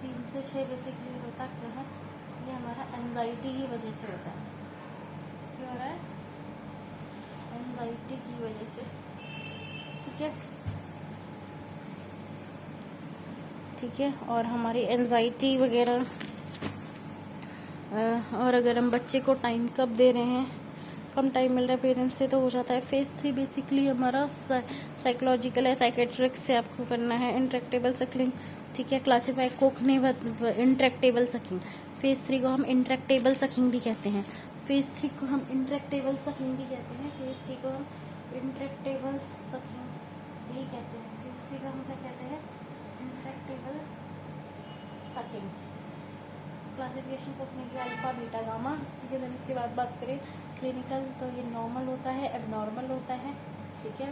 3 से 6 बेसिकली होता क्या है, ये हमारा एंजाइटी की वजह से होता है। क्यों हो रहा है? एंजाइटी की वजह से, ठीक है, ठीक है। और हमारी एंजाइटी वगैरह, और अगर हम बच्चे को टाइम कब दे रहे हैं, कम टाइम मिल रहा है पेरेंट्स से, तो हो जाता है। फेज 3 बेसिकली हमारा साइकोलॉजिकल है, साइकेट्रिक से आपको करना है। इंट्रैक्टेबल सकलिंग, ठीक है, क्लासीफाई कुक ने इंट्रैक्टेबल सकिंग। फेज 3 को हम इंट्रैक्टेबल सकिंग भी कहते हैं। फेज 3 को हम इंट्रैक्टेबल सकिंग भी कहते हैं। फेज 3 को हम इंट्रैक्टेबल सकिंग भी कहते हैं। फेज 3 को हम क्या कहते हैं? Intractable sucking. क्लासिफिकेशन को अपने की अल्फा, बीटा, गामा, ठीक है। इसके बाद बात करें क्लिनिकल, तो ये नॉर्मल होता है, एबनॉर्मल होता है, ठीक है,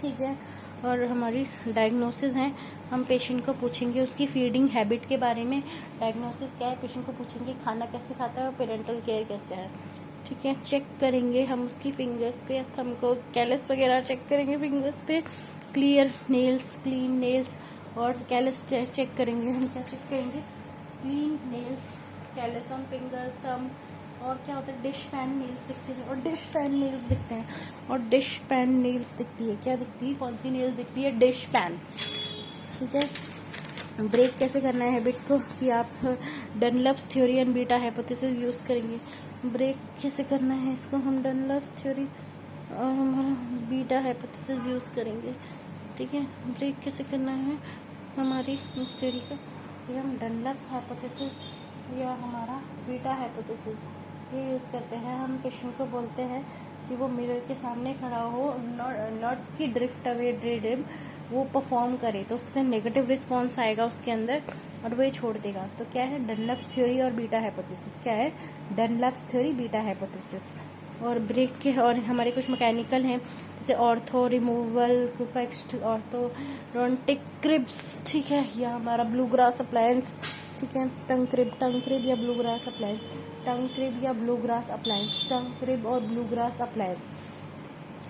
ठीक है। और हमारी डायग्नोसिस है, हम पेशेंट को पूछेंगे उसकी फीडिंग हैबिट के बारे में। डायग्नोसिस क्या है? पेशेंट को पूछेंगे खाना कैसे खाता है और पेरेंटल केयर कैसे है, ठीक है। चेक करेंगे हम उसकी फिंगर्स पे या थंब को, कैलस वगैरह चेक करेंगे फिंगर्स पे, क्लियर नेल्स, क्लीन नेल्स, और कैलस चेक करेंगे। हम क्या चेक करेंगे? Clean nails, callus on fingers, thumb, और क्या होता है, डिश पैन नेल्स दिखते हैं, और डिश पैन नेल्स दिखते हैं, और डिश पैन नेल्स दिखती है। क्या दिखती है, कौन सी नेल्स दिखती है, डिश पैन। ठीक है। ब्रेक कैसे करना है हैबिट को, कि आप Dunlap's theory and beta hypothesis use करेंगे। ब्रेक कैसे करना है इसको, हम डनलप्स थ्योरी और हमारा बीटा हाइपोथेसिस यूज़ करेंगे। ठीक है। ब्रेक कैसे करना है हमारी इस थ्योरी का, कि हम डनलप्स हाइपोथेसिस या हमारा बीटा हाइपोथेसिस ये यूज़ करते हैं। हम पेशेंट को बोलते हैं कि वो मिरर के सामने खड़ा हो, नॉट की ड्रिफ्ट अवे ड्रीम वो परफॉर्म करे, तो उससे नेगेटिव रिस्पॉन्स आएगा उसके अंदर और वो ये छोड़ देगा। तो क्या है डनलप्स थ्योरी और बीटा हाइपोथेसिस, क्या है डनलप्स थ्योरी बीटा हाइपोथेसिस। और ब्रेक के और हमारे कुछ मैकेनिकल हैं, जैसे ortho removal, fixed orthodontic cribs, ठीक है, या हमारा ब्लू ग्रास अप्लायंस। ठीक है। टंग क्रिब या ब्लू ग्रास अप्लायंस, टंग क्रिब या ब्लू ग्रास अप्लायंस, टंग क्रिब और ब्लू ग्रास अप्लायंस।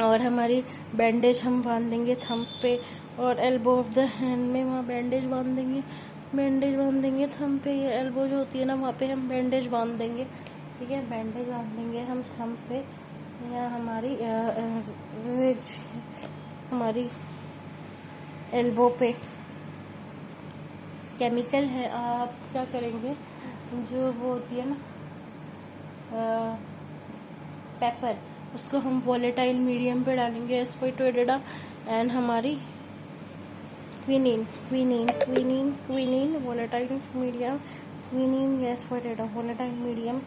और हमारी बैंडेज हम बांध देंगे थंब पे, और एल्बो ऑफ द हैंड में वहाँ बैंडेज बांध देंगे थंब पे। ये एल्बो जो होती है ना, वहाँ पे हम बैंडेज बांध देंगे। ठीक है। बैंडेज बांध देंगे हम थंब पे या हमारी हमारी एल्बो पे। केमिकल है, आप क्या करेंगे, जो वो होती है ना पेपर, उसको हम वोलेटाइल मीडियम पे डालेंगे, एस्पर्टेटा एंड हमारी क्विनीन वोलेटाइल मीडियम, क्विनीन या एस्पर्टेटा, वोलेटाइल मीडियम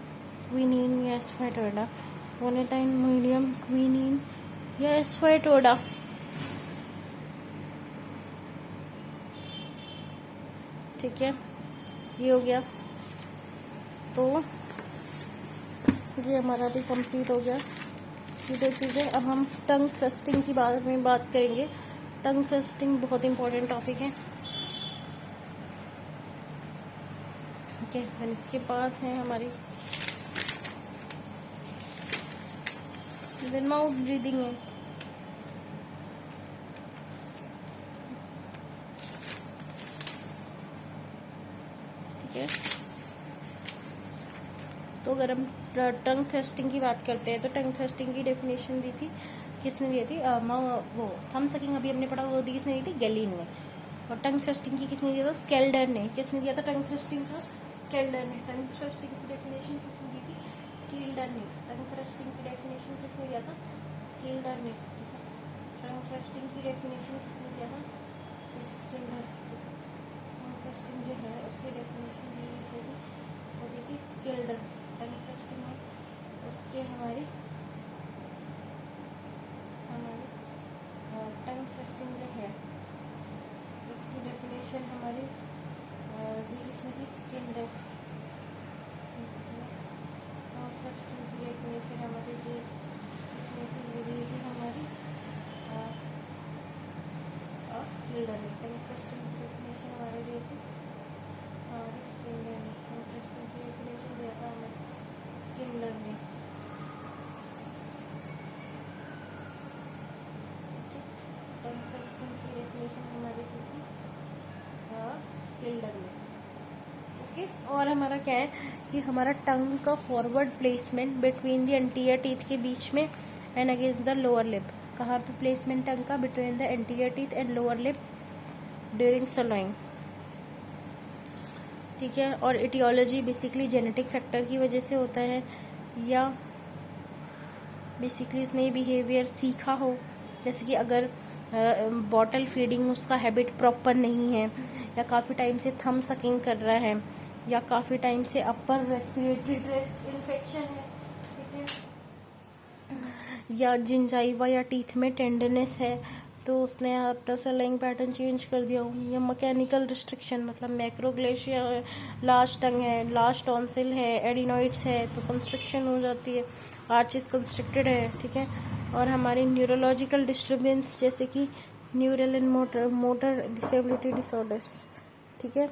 क्विनीन या एस्पर्टेटा, वोलेटाइल मीडियम क्विनीन या एस्पर्टेटा। ठीक है। ये हो गया, तो ये हमारा भी कंप्लीट हो गया ये 2 चीज़ें। अब हम टंग थ्रस्टिंग की बारे में बात करेंगे। टंग थ्रस्टिंग बहुत इंपॉर्टेंट टॉपिक है। ठीक है। फिर इसके बाद है हमारी माउथ ब्रीदिंग है। ठीक है। तो अगर हम टंग थ्रस्टिंग की बात करते हैं, तो टंग थ्रस्टिंग की डेफिनेशन दी थी, किसने दी थी, वो थंब सकिंग अभी हमने पढ़ा, वो दी किसने दी थी, गैलीन ने। और टंग थ्रस्टिंग की किसने दिया था, स्केल्डर ने। किसने दिया था टंग थ्रस्टिंग का, स्केल्डर ने। टंग थ्रस्टिंग की डेफिनेशन किसने दी थी, स्केल्डर ने। टंग थ्रस्टिंग की डेफिनेशन किसने दिया था, स्केल्डर ने। टंग थ्रस्टिंग की डेफिनेशन किसने दिया था, स्केल्डर। टंग थ्रस्टिंग जो है उसकी डेफिनेशन वो दी थी स्केल्डर। टंग थ्रस्टिंग है उसके हमारी टंग थ्रस्टिंग जो है उसकी डेफिनेशन हमारी दी किसने थी, स्केल्डर। टंग थ्रस्टिंग की डेफिनेशन हमारी दी हमारी स्केल्डर ने। टंग थ्रस्टिंग की डेफिनेशन हमारी दी थी हमारी स्केल्डर ने। टंग थ्रस्टिंग की डेफिनेशन दिया था हमें स्केल्डर ने। टंग थ्रस्टिंग की डेफिनेशन हमारी दी थी स्केल्डर ने। ओके। और हमारा क्या है कि हमारा टंग का forward placement between the anterior teeth के बीच में and against the lower lip. कहाँ पे प्लेसमेंट टंग का, between the anterior teeth and lower lip during swallowing. ठीक है। और इटियोलॉजी बेसिकली जेनेटिक फैक्टर की वजह से होता है, या बेसिकली इसने बिहेवियर सीखा हो, जैसे कि अगर बॉटल फीडिंग उसका हैबिट प्रॉपर नहीं है, या काफ़ी टाइम से थंब सकिंग कर रहा है, या काफ़ी टाइम से अपर रेस्पिरेटरी ट्रैक्ट इन्फेक्शन है। ठीक है। या जिंजाइवा या टीथ में टेंडरनेस है, तो उसने अपना सलाइंग पैटर्न चेंज कर दिया हो। या मैकेनिकल रिस्ट्रिक्शन, मतलब मैक्रोग्लेशिया, लार्ज टंग है, लार्ज टॉन्सिल है, एडिनॉइड्स है, तो कंस्ट्रक्शन हो जाती है, आर्चिस कंस्ट्रक्टेड है। ठीक है। और हमारी न्यूरोलॉजिकल डिस्टर्बेंस, जैसे कि neural and motor disability disorders. ठीक है।